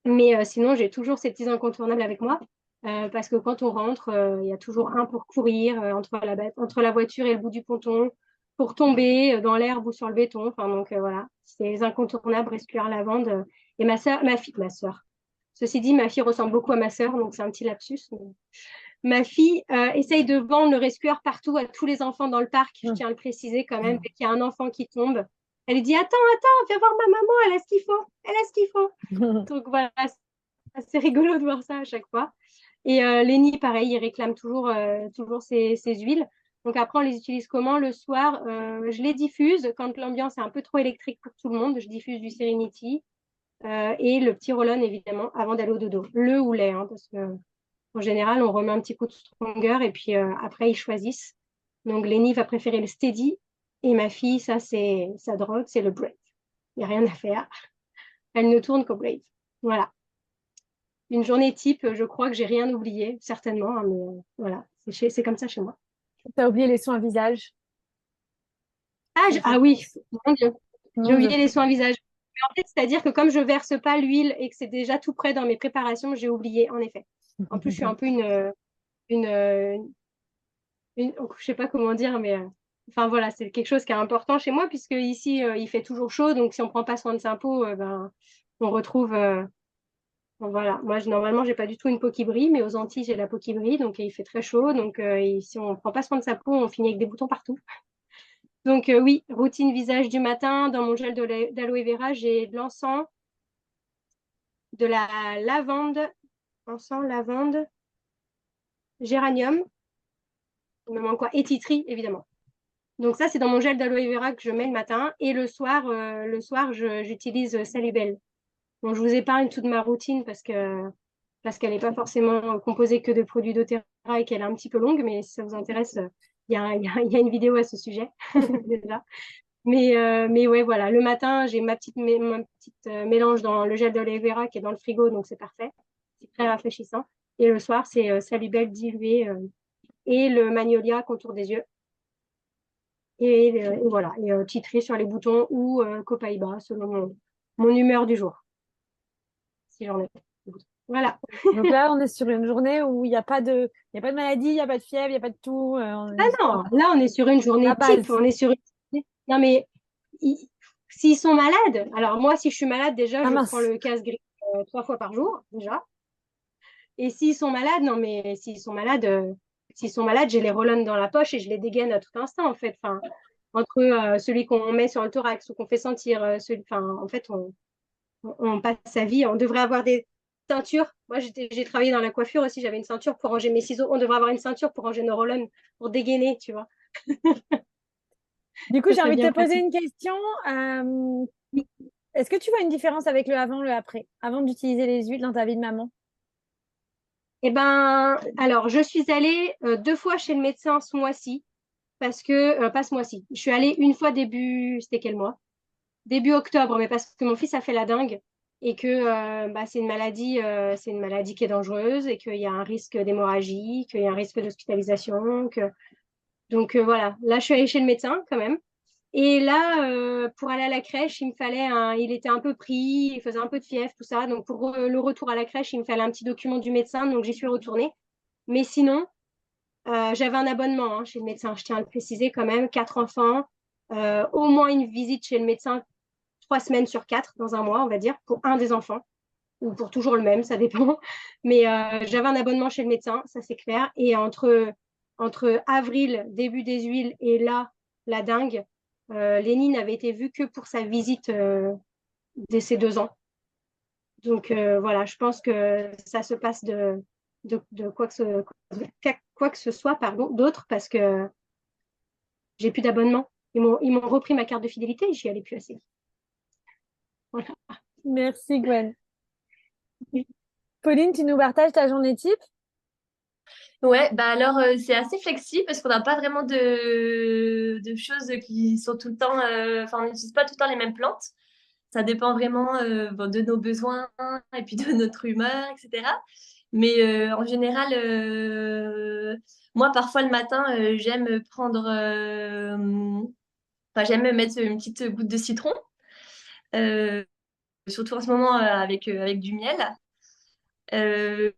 Mais sinon, j'ai toujours ces petits incontournables avec moi. Parce que quand on rentre, il y a toujours un pour courir entre la voiture et le bout du ponton, pour tomber dans l'herbe ou sur le béton. Enfin, donc voilà, c'est les incontournables, rescueur lavande. Et ma sœur. Ceci dit, ma fille ressemble beaucoup à ma sœur, donc c'est un petit lapsus. Ma fille essaye de vendre le rescueur partout à tous les enfants dans le parc. Je tiens à le préciser quand même, dès qu'il y a un enfant qui tombe, elle lui dit, attends, viens voir ma maman, elle a ce qu'il faut, elle a ce qu'il faut. Donc voilà, c'est rigolo de voir ça à chaque fois. Et les nids, pareil, ils réclament toujours ces huiles. Donc après, on les utilise comment? Le soir, je les diffuse quand l'ambiance est un peu trop électrique pour tout le monde. Je diffuse du Serenity et le petit roll-on, évidemment, avant d'aller au dodo. Le ou les, hein, parce que en général, on remet un petit coup de stronger et puis après, ils choisissent. Donc Lenny va préférer le steady et ma fille, ça, c'est sa drogue, c'est le brave. Il n'y a rien à faire. Elle ne tourne qu'au brave. Voilà. Une journée type, je crois que j'ai rien oublié, certainement, hein, mais voilà, c'est comme ça chez moi. T'as oublié les soins visage. Ah oui, mon Dieu, j'ai Mon Dieu. oublié les soins visage. Mais en fait, c'est-à-dire que comme je verse pas l'huile et que c'est déjà tout prêt dans mes préparations, j'ai oublié, en effet. En plus, je suis un peu une, je sais pas comment dire, mais enfin voilà, c'est quelque chose qui est important chez moi puisque ici, il fait toujours chaud, donc si on prend pas soin de sa peau, ben, on retrouve bon, voilà, moi normalement j'ai pas du tout une peau qui brille, mais aux Antilles j'ai la peau qui brille, donc il fait très chaud, donc si on prend pas soin de sa peau, on finit avec des boutons partout. Donc oui, routine visage du matin, dans mon gel d'aloe vera, j'ai de l'encens, de la lavande, encens, lavande, géranium, il me manque quoi? Et tea tree, évidemment. Donc ça c'est dans mon gel d'aloe vera que je mets le matin, et le soir j'utilise Salubelle. Bon, je vous épargne toute ma routine parce qu'elle n'est pas forcément composée que de produits doTERRA et qu'elle est un petit peu longue, mais si ça vous intéresse, il y a une vidéo à ce sujet déjà. Mais ouais, voilà, le matin, j'ai mon petite mélange dans le gel d'aloe vera qui est dans le frigo, donc c'est parfait. C'est très rafraîchissant. Et le soir, c'est Salubelle dilué et le magnolia contour des yeux. Et voilà, et titré sur les boutons ou copaïba selon mon humeur du jour, si j'en ai. Voilà. Donc là, on est sur une journée où il y a pas de maladie, il n'y a pas de fièvre, il n'y a pas de tout. On Ah est sur non, là, on est sur une la journée type. base. On est sur Non, mais s'ils sont malades, alors moi, si je suis malade, déjà, Ah je prends mince. le casse-grippe 3 fois par jour, déjà. Et s'ils sont malades, non, mais s'ils sont malades, j'ai les roll dans la poche et je les dégaine à tout instant, en fait. Enfin, entre celui qu'on met sur le thorax ou qu'on fait sentir, enfin, en fait, on passe sa vie. On devrait avoir des ceintures. Moi, j'ai travaillé dans la coiffure aussi. J'avais une ceinture pour ranger mes ciseaux. On devrait avoir une ceinture pour ranger nos roll pour dégainer, tu vois. Du coup, Ce j'ai serait envie de bien te poser pratique. une question. Est-ce que tu vois une différence avec le avant, le après, avant d'utiliser les huiles dans ta vie de maman? Eh ben, alors, je suis allée 2 fois chez le médecin ce mois-ci, parce que, pas ce mois-ci, je suis allée une fois c'était quel mois? Début octobre, mais parce que mon fils a fait la dingue. et que c'est une maladie qui est dangereuse et qu'il y a un risque d'hémorragie, qu'il y a un risque d'hospitalisation. Donc voilà, là je suis allée chez le médecin quand même. Et là, pour aller à la crèche, il était un peu pris, il faisait un peu de fièvre, tout ça. Donc pour le retour à la crèche, il me fallait un petit document du médecin, donc j'y suis retournée. Mais sinon, j'avais un abonnement chez le médecin, je tiens à le préciser quand même, 4 enfants, au moins une visite chez le médecin 3 semaines sur 4 dans un mois, on va dire, pour un des enfants, ou pour toujours le même, ça dépend. Mais j'avais un abonnement chez le médecin, ça c'est clair. Et entre avril, début des huiles, et là, la dingue, Lénine n'avait été vue que pour sa visite dès ses 2 ans. Donc voilà, je pense que ça se passe de quoi que ce soit, pardon, d'autre, parce que j'ai plus d'abonnement. Ils m'ont repris ma carte de fidélité et j'y allais plus assez. Voilà. Merci, Gwen. Pauline, tu nous partages ta journée type? Ouais, bah alors c'est assez flexible parce qu'on n'a pas vraiment de choses qui sont tout le temps, enfin on n'utilise pas tout le temps les mêmes plantes. Ça dépend vraiment bon, de nos besoins et puis de notre humeur, etc. Mais en général, moi parfois le matin, j'aime prendre, enfin j'aime mettre une petite goutte de citron, euh, surtout en ce moment avec du miel. Euh,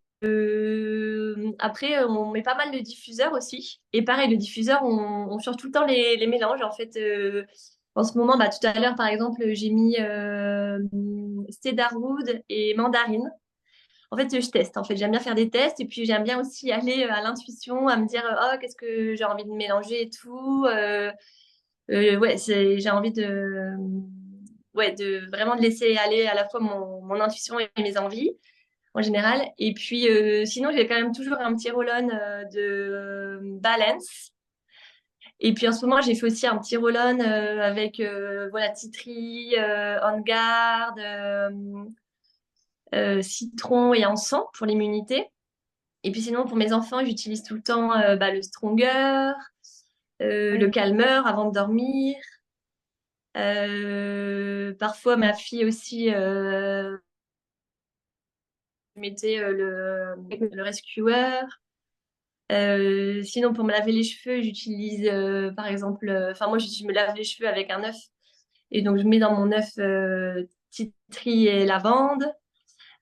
Après, on met pas mal de diffuseurs aussi. Et pareil, le diffuseur, on change tout le temps les mélanges. En fait, en ce moment, bah, tout à l'heure, par exemple, j'ai mis cedarwood et mandarine. En fait, je teste. En fait, j'aime bien faire des tests et puis j'aime bien aussi aller à l'intuition, à me dire, oh, qu'est-ce que j'ai envie de mélanger et tout. Ouais, j'ai envie ouais, de vraiment de laisser aller à la fois mon intuition et mes envies en général. Et puis, sinon, j'ai quand même toujours un petit roll-on de Balance. Et puis, en ce moment, j'ai fait aussi un petit roll-on avec voilà, tea tree, On Guard, citron et encens pour l'immunité. Et puis, sinon, pour mes enfants, j'utilise tout le temps bah, le Stronger, le Oui. calmeur avant de dormir. Parfois, ma fille aussi mettait le rescuer. Sinon, pour me laver les cheveux, j'utilise par exemple, enfin moi je me lave les cheveux avec un œuf et donc je mets dans mon œuf titri et lavande.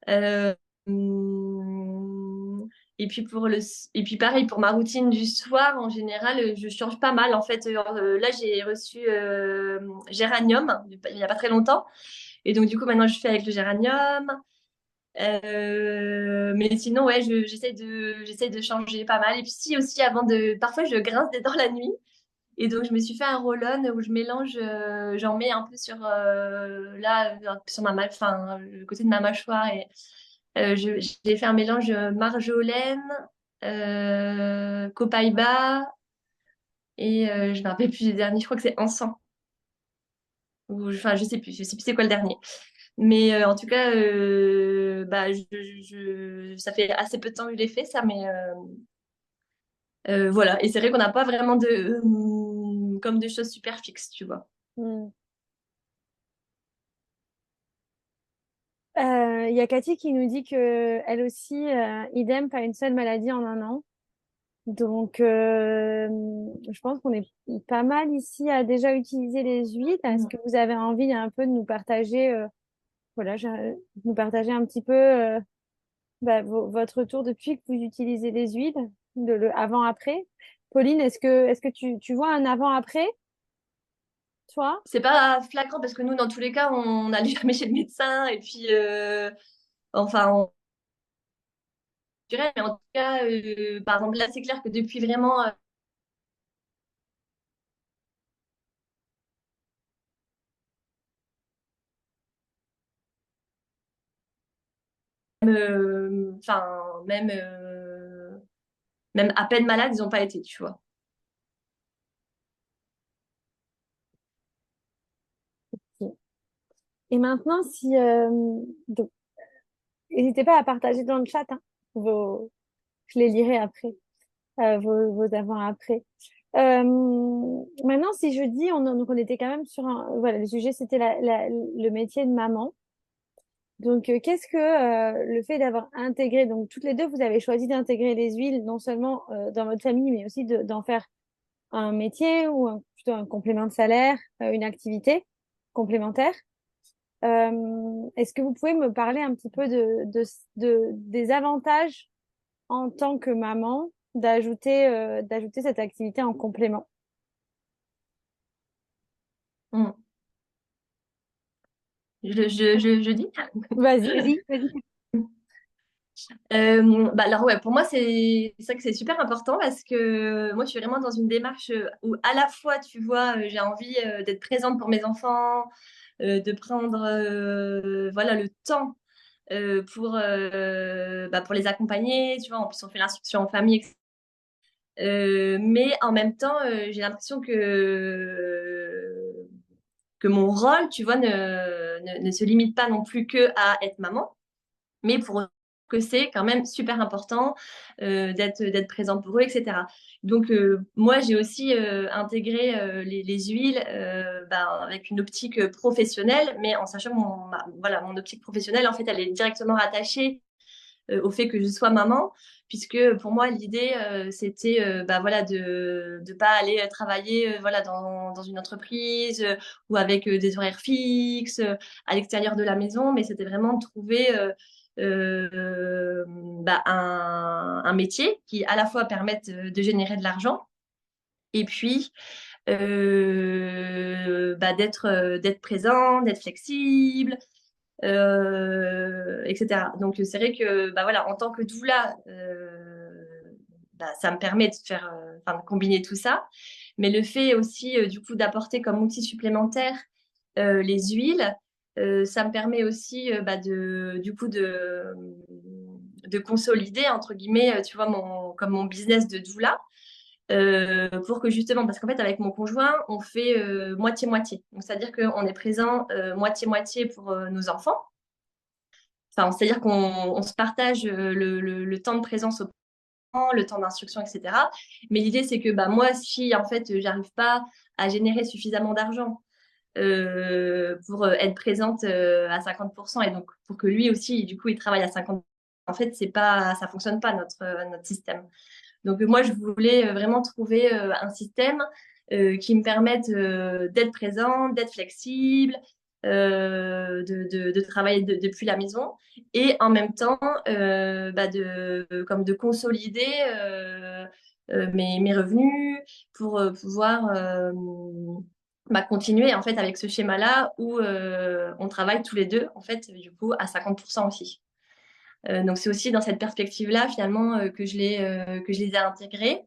Euh, et puis et puis pareil pour ma routine du soir, en général, je change pas mal. En fait, là j'ai reçu géranium il y a pas très longtemps et donc du coup maintenant je fais avec le géranium. Mais sinon, ouais, j'essaie de changer pas mal. Et puis si aussi parfois je grince des dents la nuit. Et donc je me suis fait un roll-on où je mélange, j'en mets un peu sur là, sur enfin, le côté de ma mâchoire. Et j'ai fait un mélange marjolaine, copaïba et je me rappelle plus du dernier. Je crois que c'est encens. Enfin, je sais plus c'est quoi le dernier. Mais en tout cas, bah, ça fait assez peu de temps que je l'ai fait, ça, mais voilà. Et c'est vrai qu'on n'a pas vraiment comme de choses super fixes, tu vois. Hmm. Il y a Cathy qui nous dit que elle aussi, idem, pas une seule maladie en un an. Donc, je pense qu'on est pas mal ici à déjà utiliser les huiles. Est-ce Mm. que vous avez envie un peu de nous partager, voilà, de nous partager un petit peu bah, votre retour depuis que vous utilisez les huiles, le avant-après? Pauline, est-ce que tu vois un avant-après, toi? C'est pas flagrant parce que nous, dans tous les cas, on n'allait jamais chez le médecin et puis, enfin, on dirait, mais en tout cas, par exemple, là, c'est clair que depuis vraiment enfin, même à peine malades, ils n'ont pas été, tu vois. Ok. Et maintenant, si donc, n'hésitez pas à partager dans le chat, hein, je les lirai après, vos avant-après. Maintenant, si je dis, donc on était quand même sur voilà, le sujet, c'était le métier de maman. Donc, qu'est-ce que le fait d'avoir intégré, donc toutes les deux, vous avez choisi d'intégrer les huiles, non seulement dans votre famille, mais aussi d'en faire un métier ou plutôt un complément de salaire, une activité complémentaire. Est-ce que vous pouvez me parler un petit peu des avantages en tant que maman d'ajouter cette activité en complément? Mm. Je dis. Vas-y. Vas-y, vas-y. Alors ouais, pour moi c'est ça que c'est super important parce que moi je suis vraiment dans une démarche où à la fois tu vois j'ai envie d'être présente pour mes enfants, de prendre voilà le temps pour les accompagner, tu vois, en plus on fait l'instruction en famille, etc. Mais en même temps j'ai l'impression que mon rôle, tu vois, ne se limite pas non plus que à être maman, mais pour que c'est quand même super important d'être présent pour eux, etc. Donc moi j'ai aussi intégré les huiles avec une optique professionnelle, mais en sachant que voilà, mon optique professionnelle en fait elle est directement rattachée au fait que je sois maman, puisque pour moi l'idée c'était voilà de pas aller travailler voilà dans une entreprise ou avec des horaires fixes à l'extérieur de la maison, mais c'était vraiment de trouver un métier qui à la fois permette de générer de l'argent et puis d'être présent, d'être flexible, etc. Donc c'est vrai que bah voilà, en tant que doula, ça me permet de faire, de combiner tout ça, mais le fait aussi du coup d'apporter comme outil supplémentaire les huiles, ça me permet aussi de consolider entre guillemets, tu vois comme mon business de doula. Pour que justement, parce qu'en fait, avec mon conjoint, on fait moitié-moitié. Donc, c'est-à-dire qu'on est présent moitié-moitié pour nos enfants. Enfin, c'est-à-dire qu'on se partage le temps de présence au parents, le temps d'instruction, etc. Mais l'idée, c'est que bah, moi, si en fait, j'arrive pas à générer suffisamment d'argent pour être présente à 50%, et donc pour que lui aussi, du coup, il travaille à 50%, en fait, ça fonctionne pas notre système. Donc moi, je voulais vraiment trouver un système qui me permette d'être présente, d'être flexible, de travailler depuis la maison et en même temps comme de consolider mes revenus pour pouvoir continuer en fait avec ce schéma-là où on travaille tous les deux en fait du coup à 50% aussi. Donc c'est aussi dans cette perspective-là finalement que je les ai intégrés.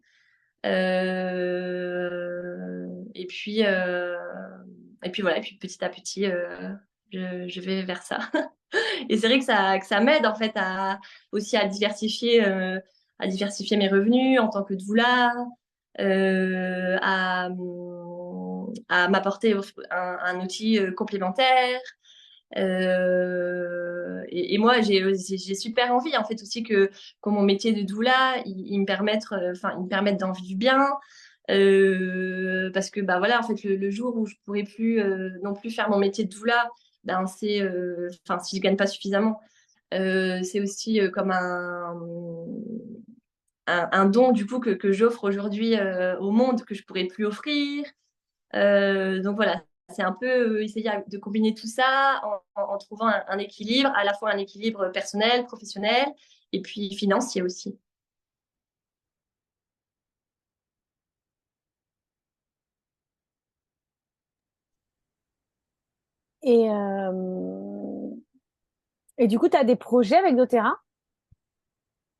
Et puis voilà, et puis petit à petit je vais vers ça. Et c'est vrai que ça m'aide en fait aussi à diversifier mes revenus en tant que doula, euh, à, à m'apporter un outil complémentaire. Et moi, j'ai super envie, en fait, aussi que mon métier de doula, il me permette, il me permette d'en vivre bien. Parce que, bah voilà, en fait, le jour où je pourrais plus, non plus faire mon métier de doula, ben, si je gagne pas suffisamment, c'est aussi comme un don, du coup, que j'offre aujourd'hui, au monde, que je pourrais plus offrir. Donc voilà, c'est un peu essayer de combiner tout ça en trouvant un équilibre, à la fois un équilibre personnel, professionnel et puis financier aussi. Et, euh, et du coup, tu as des projets avec doTERRA?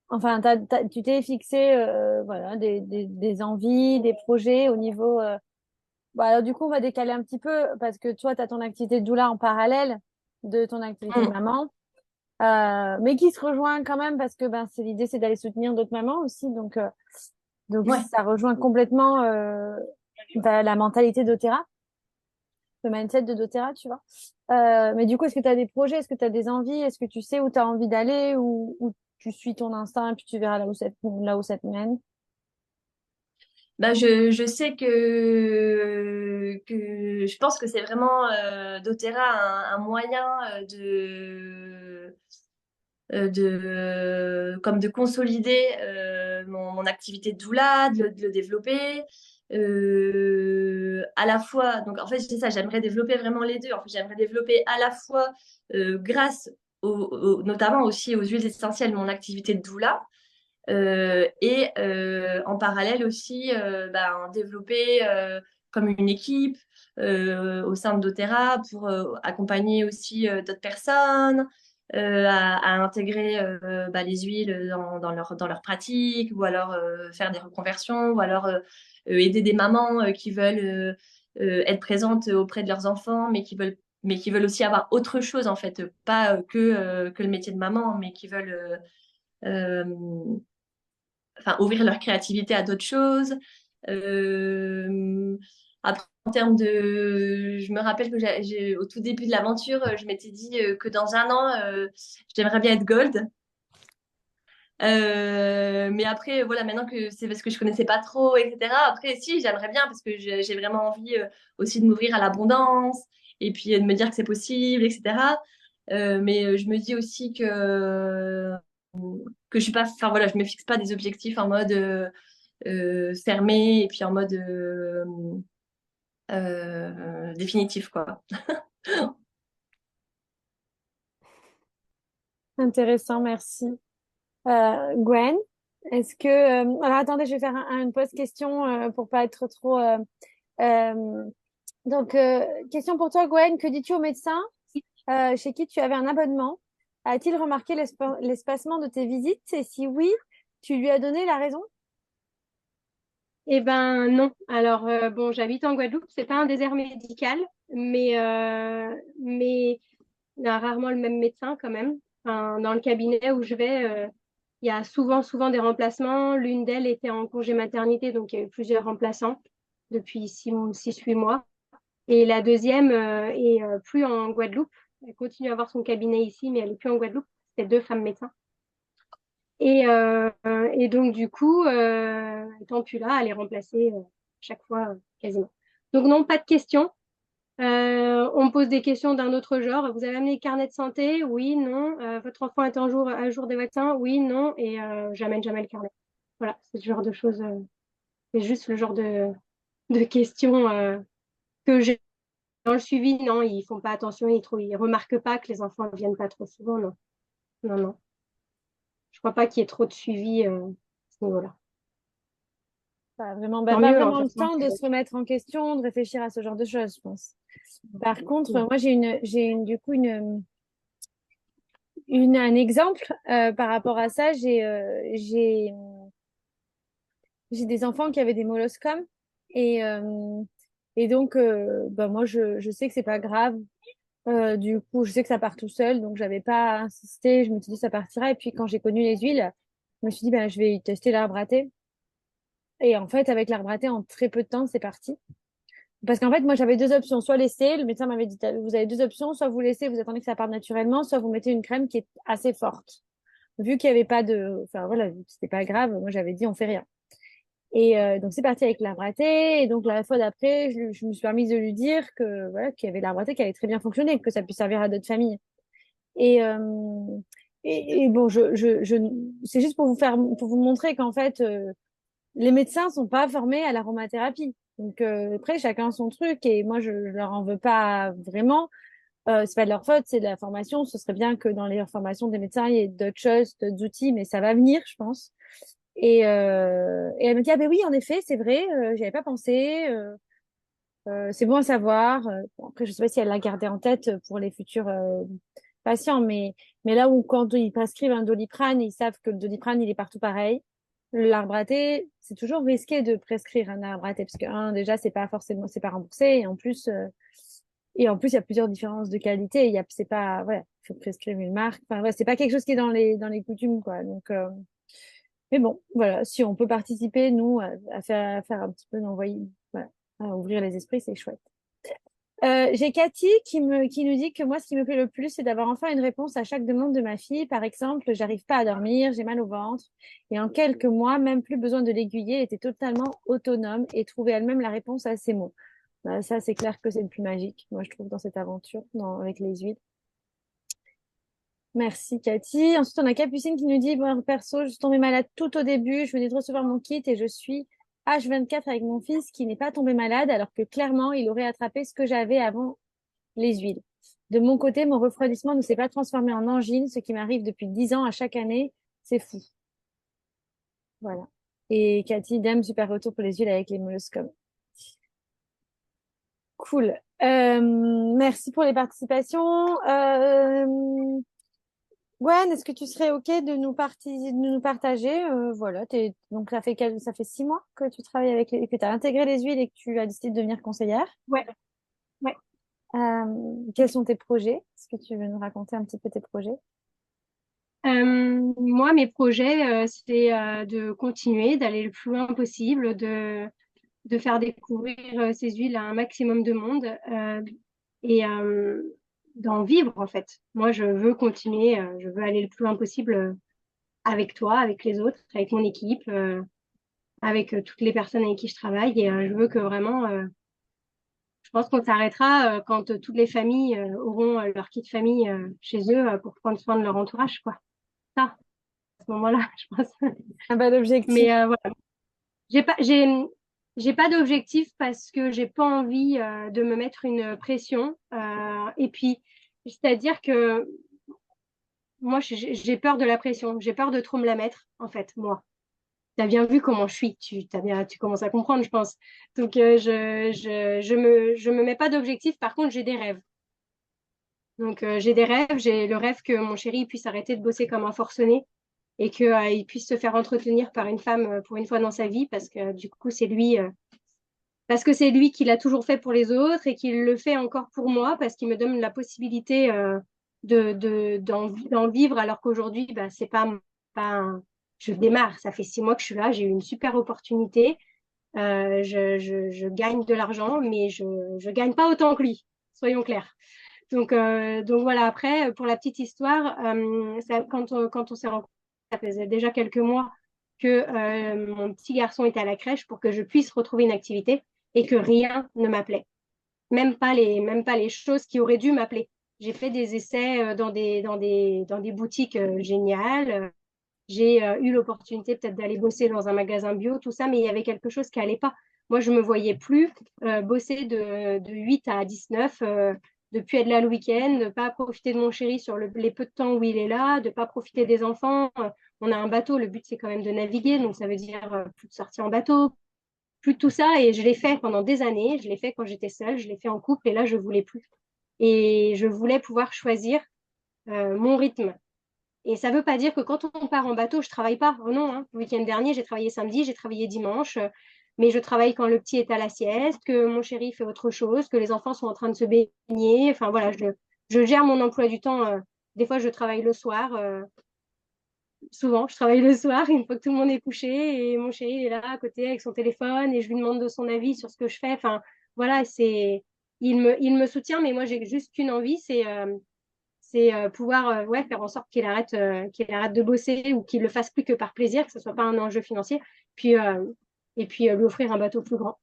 Enfin, tu t'es fixé voilà, des envies, des projets au niveau. Bon, alors, du coup, on va décaler un petit peu parce que toi, tu as ton activité de doula en parallèle de ton activité de Mm. maman, mais qui se rejoint quand même parce que ben, l'idée, c'est d'aller soutenir d'autres mamans aussi. Donc Ouais. ça rejoint complètement la mentalité doTERRA, le mindset de doTERRA, tu vois. Mais du coup, est-ce que tu as des projets? Est-ce que tu as des envies? Est-ce que tu sais où tu as envie d'aller ou tu suis ton instinct et puis tu verras là où ça te mène? Ben je sais que je pense que c'est vraiment doTERRA un moyen comme de consolider mon activité de doula, de le développer. À la fois, donc en fait, c'est ça, j'aimerais développer vraiment les deux. En fait, j'aimerais développer à la fois grâce notamment aussi aux huiles essentielles, mon activité de doula. Et en parallèle aussi, développer comme une équipe au sein de doTERRA pour accompagner aussi d'autres personnes, à intégrer les huiles dans leur pratique, ou alors faire des reconversions, ou alors aider des mamans qui veulent être présentes auprès de leurs enfants, mais qui veulent aussi avoir autre chose en fait, pas que le métier de maman, mais qui veulent enfin, ouvrir leur créativité à d'autres choses. Euh, Après, en termes de... Je me rappelle que au tout début de l'aventure, je m'étais dit que dans un an, j'aimerais bien être gold. Mais après, voilà, maintenant que c'est parce que je connaissais pas trop, etc. Après, si, j'aimerais bien parce que j'ai vraiment envie aussi de m'ouvrir à l'abondance et puis de me dire que c'est possible, etc. Mais je me dis aussi que je suis pas, enfin voilà, je me fixe pas des objectifs en mode fermé et puis en mode définitif, quoi. Intéressant, merci. Gwen, est-ce que... alors attendez, je vais faire une pause question pour pas être trop... euh, donc, question pour toi, Gwen. Que dis-tu au médecin chez qui tu avais un abonnement? A-t-il remarqué l'espacement de tes visites? Et si oui, tu lui as donné la raison? Eh ben non. Alors bon, j'habite en Guadeloupe, c'est pas un désert médical, mais on a rarement le même médecin quand même. Enfin, dans le cabinet où je vais, il y a souvent des remplacements. L'une d'elles était en congé maternité, donc il y a eu plusieurs remplaçants depuis 6-8 mois. Et la deuxième est plus en Guadeloupe. Elle continue à avoir son cabinet ici, mais elle est plus en Guadeloupe. C'est deux femmes médecins. Et donc, du coup, étant plus là, elle est remplacée chaque fois quasiment. Donc, non, pas de questions. On me pose des questions d'un autre genre. Vous avez amené le carnet de santé? Oui, non. Votre enfant est à jour des vaccins? Oui, non. Et j'amène jamais le carnet. Voilà, c'est ce genre de choses. C'est juste le genre de questions que j'ai. Dans le suivi, non, ils font pas attention, ils remarquent pas que les enfants ne viennent pas trop souvent, non. Non, non. Je crois pas qu'il y ait trop de suivi à ce niveau-là. Pas Tant mieux, hein, de vraiment le toute façon. temps de se remettre en question, de réfléchir à ce genre de choses, je pense. Par contre, Ouais. moi, du coup, un exemple par rapport à ça. J'ai des enfants qui avaient des molluscums et, donc, moi, je sais que c'est pas grave. Du coup, je sais que ça part tout seul, donc j'avais pas insisté. Je me suis dit ça partira. Et puis, quand j'ai connu les huiles, je me suis dit, ben, je vais tester l'arbre à thé. Et en fait, avec l'arbre à thé, en très peu de temps, c'est parti. Parce qu'en fait, moi, j'avais deux options. Soit laisser, le médecin m'avait dit, vous avez deux options, soit vous laissez, vous attendez que ça parte naturellement, soit vous mettez une crème qui est assez forte. Vu qu'il n'y avait pas de, enfin voilà, vu que c'était pas grave, moi j'avais dit on fait rien. Et donc c'est parti avec l'arbre à thé. Et donc la fois d'après, je me suis permise de lui dire que voilà, qu'il y avait l'arbre à thé qui avait très bien fonctionné, que ça puisse servir à d'autres familles. Et, bon, c'est juste pour pour vous montrer qu'en fait, les médecins sont pas formés à l'aromathérapie. Donc après, chacun son truc. Et moi, je leur en veux pas vraiment. C'est pas de leur faute, c'est de la formation. Ce serait bien que dans les formations des médecins, il y ait d'autres choses, d'autres outils, mais ça va venir, je pense. Et elle me dit, ah ben oui, en effet, c'est vrai, j'y avais pas pensé. C'est bon à savoir. Bon, après, je sais pas si elle l'a gardé en tête pour les futurs patients, mais là où quand ils prescrivent un Doliprane, ils savent que le Doliprane, il est partout pareil. L'arbre à thé, c'est toujours risqué de prescrire un arbre à thé parce que déjà, c'est pas remboursé et en plus, il y a plusieurs différences de qualité. C'est pas, voilà, il faut prescrire une marque. Enfin, ouais, c'est pas quelque chose qui est dans les coutumes, quoi. Donc, mais bon, voilà, si on peut participer, nous, à faire un petit peu d'envoyer, voilà, à ouvrir les esprits, c'est chouette. J'ai Cathy qui nous dit que moi, ce qui me plaît le plus, c'est d'avoir enfin une réponse à chaque demande de ma fille. Par exemple, j'arrive pas à dormir, j'ai mal au ventre. Et en quelques mois, même plus besoin de l'aiguiller, elle était totalement autonome et trouvait elle-même la réponse à ses mots. Bah, ça, c'est clair que c'est le plus magique, moi, je trouve, dans cette aventure, avec les huiles. Merci, Cathy. Ensuite, on a Capucine qui nous dit, bon, perso, je suis tombée malade tout au début. Je venais de recevoir mon kit et je suis H24 avec mon fils qui n'est pas tombé malade alors que clairement, il aurait attrapé ce que j'avais avant les huiles. De mon côté, mon refroidissement ne s'est pas transformé en angine, ce qui m'arrive depuis 10 ans à chaque année. C'est fou. Voilà. Et Cathy, dame, super retour pour les huiles avec les molluscum. Cool. Merci pour les participations. Gwen, est-ce que tu serais OK de nous partager voilà, donc ça fait 6 mois que tu travailles que tu as intégré les huiles et que tu as décidé de devenir conseillère. Ouais, ouais. Quels sont tes projets? Est-ce que tu veux nous raconter un petit peu tes projets? Moi, mes projets, c'est de continuer, d'aller le plus loin possible, de faire découvrir ces huiles à un maximum de monde et d'en vivre en fait. Moi, je veux continuer, je veux aller le plus loin possible avec toi, avec les autres, avec mon équipe, avec toutes les personnes avec qui je travaille et je veux que vraiment, je pense qu'on s'arrêtera quand toutes les familles auront leur kit famille chez eux pour prendre soin de leur entourage, quoi. Ça, à ce moment-là, je pense. Un bel objectif. Mais voilà. J'ai pas, j'ai, j'ai pas d'objectif parce que j'ai pas envie de me mettre une pression. Et puis, c'est-à-dire que moi, j'ai peur de la pression. J'ai peur de trop me la mettre, en fait, moi. Tu as bien vu comment je suis. Tu commences à comprendre, je pense. Donc, je me mets pas d'objectif. Par contre, j'ai des rêves. Donc, j'ai des rêves. J'ai le rêve que mon chéri puisse arrêter de bosser comme un forcené et qu'il puisse se faire entretenir par une femme pour une fois dans sa vie parce que du coup, c'est lui qui l'a toujours fait pour les autres et qu'il le fait encore pour moi parce qu'il me donne la possibilité d'en vivre alors qu'aujourd'hui, bah, c'est pas je démarre. Ça fait 6 mois que je suis là, j'ai eu une super opportunité. Je gagne de l'argent, mais je gagne pas autant que lui, soyons clairs. Donc voilà, après, pour la petite histoire, quand on s'est rencontrés, ça faisait déjà quelques mois que mon petit garçon était à la crèche pour que je puisse retrouver une activité et que rien ne m'appelait. Même pas les choses qui auraient dû m'appeler. J'ai fait des essais dans des boutiques géniales. J'ai eu l'opportunité peut-être d'aller bosser dans un magasin bio, tout ça, mais il y avait quelque chose qui allait pas. Moi, je me voyais plus bosser de 8 à 19, de plus être là le week-end, de pas profiter de mon chéri sur les peu de temps où il est là, de pas profiter des enfants. On a un bateau, le but c'est quand même de naviguer, donc ça veut dire plus de sorties en bateau, plus de tout ça. Et je l'ai fait pendant des années, je l'ai fait quand j'étais seule, je l'ai fait en couple, et là je voulais plus. Et je voulais pouvoir choisir mon rythme. Et ça ne veut pas dire que quand on part en bateau, je ne travaille pas. Oh non, hein. Le week-end dernier, j'ai travaillé samedi, j'ai travaillé dimanche, mais je travaille quand le petit est à la sieste, que mon chéri fait autre chose, que les enfants sont en train de se baigner. Enfin voilà, je gère mon emploi du temps. Des fois, je travaille le soir. Souvent, je travaille le soir, une fois que tout le monde est couché, et mon chéri il est là à côté avec son téléphone, et je lui demande de son avis sur ce que je fais. Enfin voilà, il me soutient, mais moi, j'ai juste qu'une envie, c'est pouvoir ouais, faire en sorte qu'il arrête de bosser ou qu'il le fasse plus que par plaisir, que ce soit pas un enjeu financier, puis, et puis lui offrir un bateau plus grand.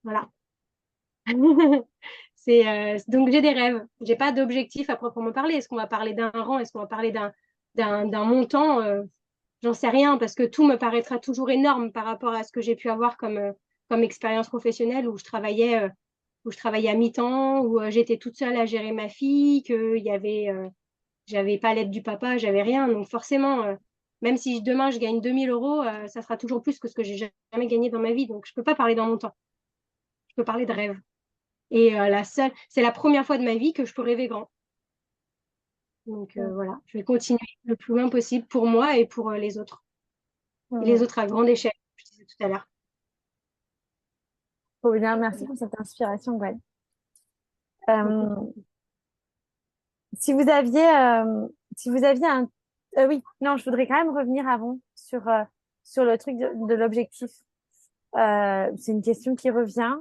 Voilà. Donc j'ai des rêves. J'ai pas d'objectif à proprement parler. Est-ce qu'on va parler d'un rang? Est-ce qu'on va parler d'un montant? J'en sais rien parce que tout me paraîtra toujours énorme par rapport à ce que j'ai pu avoir comme expérience professionnelle où je travaillais à mi-temps, où j'étais toute seule à gérer ma fille, qu'il y avait j'avais pas l'aide du papa, j'avais rien. Donc forcément, même si demain je gagne 2 000 euros, ça sera toujours plus que ce que j'ai jamais gagné dans ma vie. Donc je peux pas parler d'un montant. Je peux parler de rêve. Et c'est la première fois de ma vie que je peux rêver grand. Donc voilà, je vais continuer le plus loin possible pour moi et pour les autres. Et les autres à grande échelle, comme je disais tout à l'heure. Trop bien, merci pour cette inspiration, Gwen. Euh, si vous aviez un... oui, non, je voudrais quand même revenir avant sur le truc de l'objectif. C'est une question qui revient.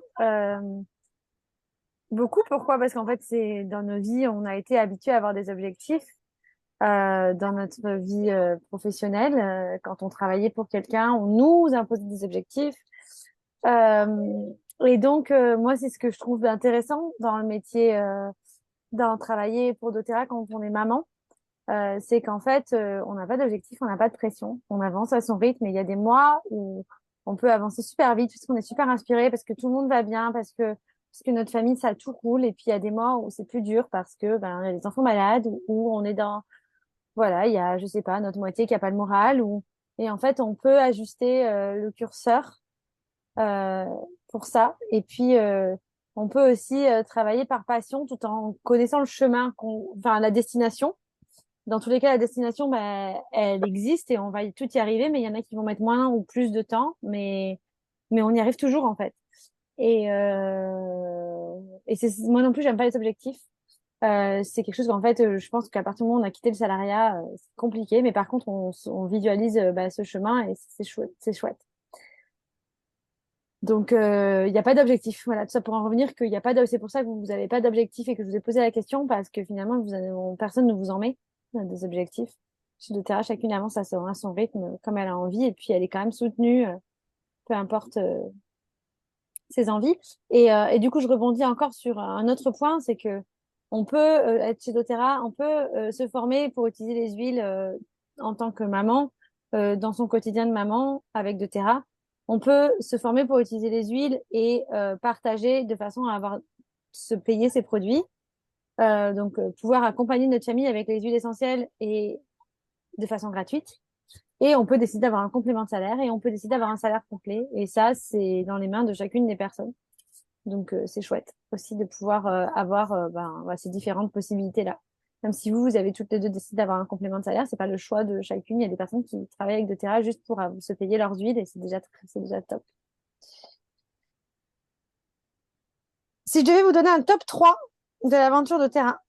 Beaucoup, pourquoi? Parce qu'en fait, c'est dans nos vies, on a été habitués à avoir des objectifs. Dans notre vie professionnelle, quand on travaillait pour quelqu'un, on nous imposait des objectifs. Euh, et donc, moi, c'est ce que je trouve intéressant dans le métier, dans travailler pour doTERRA quand on est maman, c'est qu'en fait, on n'a pas d'objectif, on n'a pas de pression, on avance à son rythme. Et il y a des mois où on peut avancer super vite parce qu'on est super inspiré, parce que tout le monde va bien, parce que notre famille, ça tout roule. Et puis, il y a des mois où c'est plus dur parce que, ben, il y a des enfants malades ou on est dans, voilà, il y a, je sais pas, notre moitié qui a pas le moral ou, et en fait, on peut ajuster, le curseur, euh, pour ça. Et puis, on peut aussi travailler par passion tout en connaissant le chemin, enfin, la destination. Dans tous les cas, la destination, bah, elle existe et on va tout y arriver, mais il y en a qui vont mettre moins ou plus de temps, mais on y arrive toujours, en fait. Et c'est, moi non plus, j'aime pas les objectifs. C'est quelque chose qu'en fait, je pense qu'à partir du moment où on a quitté le salariat, c'est compliqué, mais par contre, on visualise bah, ce chemin et c'est chouette, c'est chouette. Donc, il n'y a pas d'objectif. Voilà, tout ça pour en revenir qu'il y a pas de, c'est pour ça que vous n'avez pas d'objectif et que je vous ai posé la question parce que finalement, personne ne vous en met des objectifs. Chez doTERRA, chacune avance à son rythme, comme elle a envie et puis elle est quand même soutenue, peu importe ses envies. Et du coup, je rebondis encore sur un autre point, c'est que on peut être chez doTERRA, on peut se former pour utiliser les huiles en tant que maman, dans son quotidien de maman avec doTERRA. On peut se former pour utiliser les huiles et partager de façon à avoir se payer ses produits. Donc pouvoir accompagner notre famille avec les huiles essentielles et de façon gratuite. Et on peut décider d'avoir un complément de salaire et on peut décider d'avoir un salaire complet. Et ça, c'est dans les mains de chacune des personnes. Donc, c'est chouette aussi de pouvoir avoir ben, voilà, ces différentes possibilités-là. Même si vous avez toutes les deux décidé d'avoir un complément de salaire, c'est pas le choix de chacune. Il y a des personnes qui travaillent avec doTERRA juste pour se payer leurs huiles et c'est déjà top. Si je devais vous donner un top 3 de l'aventure doTERRA,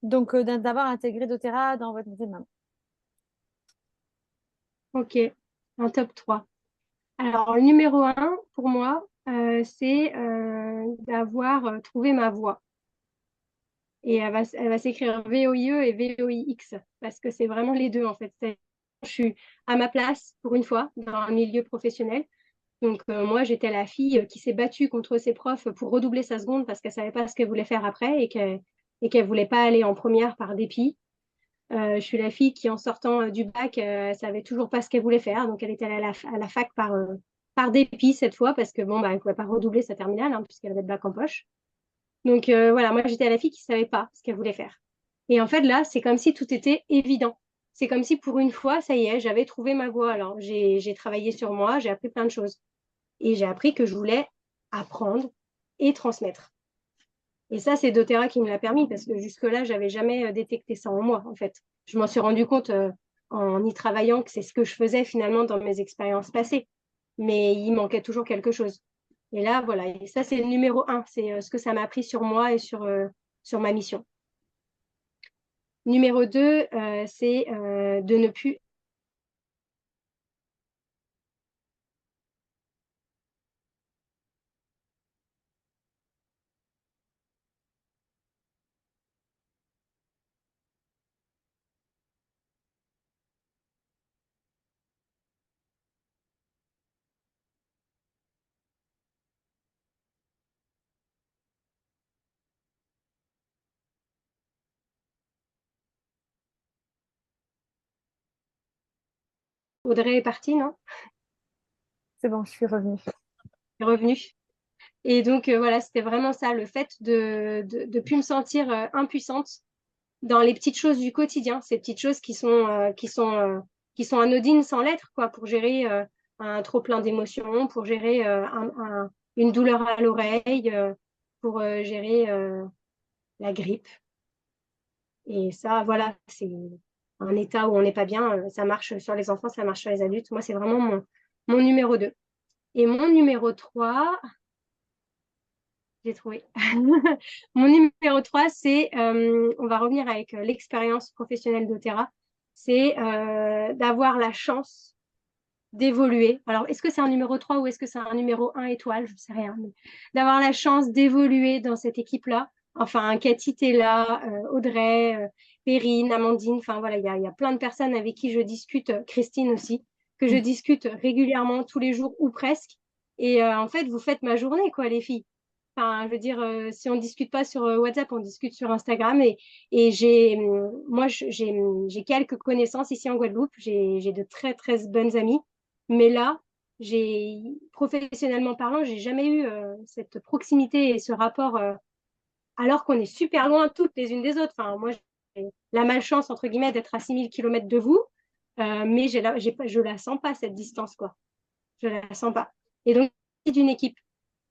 donc d'avoir intégré doTERRA dans votre métier de maman. Ok, un top 3. Alors, le numéro 1, pour moi, c'est d'avoir trouvé ma voie. Et elle va s'écrire VOIE et VOIX, parce que c'est vraiment les deux, en fait. Je suis à ma place, pour une fois, dans un milieu professionnel. Donc, moi, j'étais la fille qui s'est battue contre ses profs pour redoubler sa seconde parce qu'elle savait pas ce qu'elle voulait faire après et qu'elle voulait pas aller en première par dépit. Je suis la fille qui, en sortant du bac, savait toujours pas ce qu'elle voulait faire. Donc, elle était allée à la fac par dépit cette fois parce que bon, bah, elle pouvait pas redoubler sa terminale hein, puisqu'elle avait le bac en poche. Donc, voilà, moi, j'étais la fille qui savait pas ce qu'elle voulait faire. Et en fait, là, c'est comme si tout était évident. C'est comme si pour une fois, ça y est, j'avais trouvé ma voie. Alors, j'ai travaillé sur moi, j'ai appris plein de choses. Et j'ai appris que je voulais apprendre et transmettre. Et ça, c'est doTERRA qui me l'a permis parce que jusque-là, j'avais jamais détecté ça en moi, en fait. Je m'en suis rendu compte en y travaillant que c'est ce que je faisais finalement dans mes expériences passées. Mais il manquait toujours quelque chose. Et là, voilà. Et ça, c'est le numéro 1. C'est ce que ça m'a appris sur moi et sur ma mission. Numéro 2, c'est de ne plus. Audrey est partie, non? C'est bon, je suis revenue. Elle est revenue. Et donc, voilà, c'était vraiment ça, le fait de plus me sentir impuissante dans les petites choses du quotidien, ces petites choses qui sont anodines sans l'être, quoi, pour gérer un trop plein d'émotions, pour gérer une douleur à l'oreille, pour gérer la grippe. Et ça, voilà, c'est un état où on n'est pas bien. Ça marche sur les enfants, ça marche sur les adultes. Moi, c'est vraiment mon numéro 2. Et mon numéro 3, j'ai trouvé. Mon numéro 3, c'est, on va revenir avec l'expérience professionnelle doTERRA, c'est d'avoir la chance d'évoluer. Alors, est-ce que c'est un numéro 3 ou est-ce que c'est un numéro 1 étoile? Je ne sais rien. Mais d'avoir la chance d'évoluer dans cette équipe-là. Enfin, Cathy, t'es là, Audrey, Perrine, Amandine. Enfin, voilà, il y a plein de personnes avec qui je discute, Christine aussi, que je discute régulièrement, tous les jours ou presque. Et en fait, vous faites ma journée, quoi, les filles. Enfin, je veux dire, si on discute pas sur WhatsApp, on discute sur Instagram. Et j'ai quelques connaissances ici en Guadeloupe. J'ai de très, très bonnes amies. Mais là, professionnellement parlant, j'ai jamais eu cette proximité et ce rapport, alors qu'on est super loin toutes les unes des autres. Enfin, moi, j'ai la malchance, entre guillemets, d'être à 6 000 kilomètres de vous. Mais je la sens pas, cette distance, quoi. Je la sens pas. Et donc, c'est d'une équipe.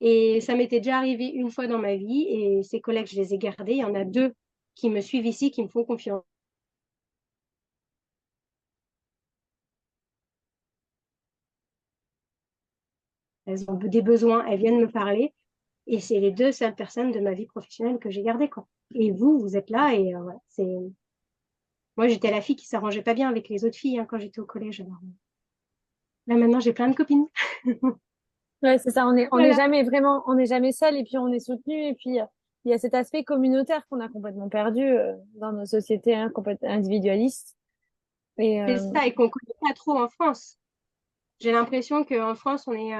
Et ça m'était déjà arrivé une fois dans ma vie, et ces collègues, je les ai gardés. Il y en a deux qui me suivent ici, qui me font confiance. Elles ont des besoins, elles viennent me parler. Et c'est les deux seules personnes de ma vie professionnelle que j'ai gardées, quoi. Et vous, vous êtes là, et ouais, c'est... Moi, j'étais la fille qui s'arrangeait pas bien avec les autres filles, hein, quand j'étais au collège. Alors, là, maintenant, j'ai plein de copines. Ouais, c'est ça. On est Voilà. jamais vraiment, on n'est jamais seul et puis on est soutenu. Et puis, il y a cet aspect communautaire qu'on a complètement perdu dans nos sociétés hein, complètement individualistes. Et C'est ça, et qu'on connaît pas trop en France. J'ai l'impression qu'en France, on est...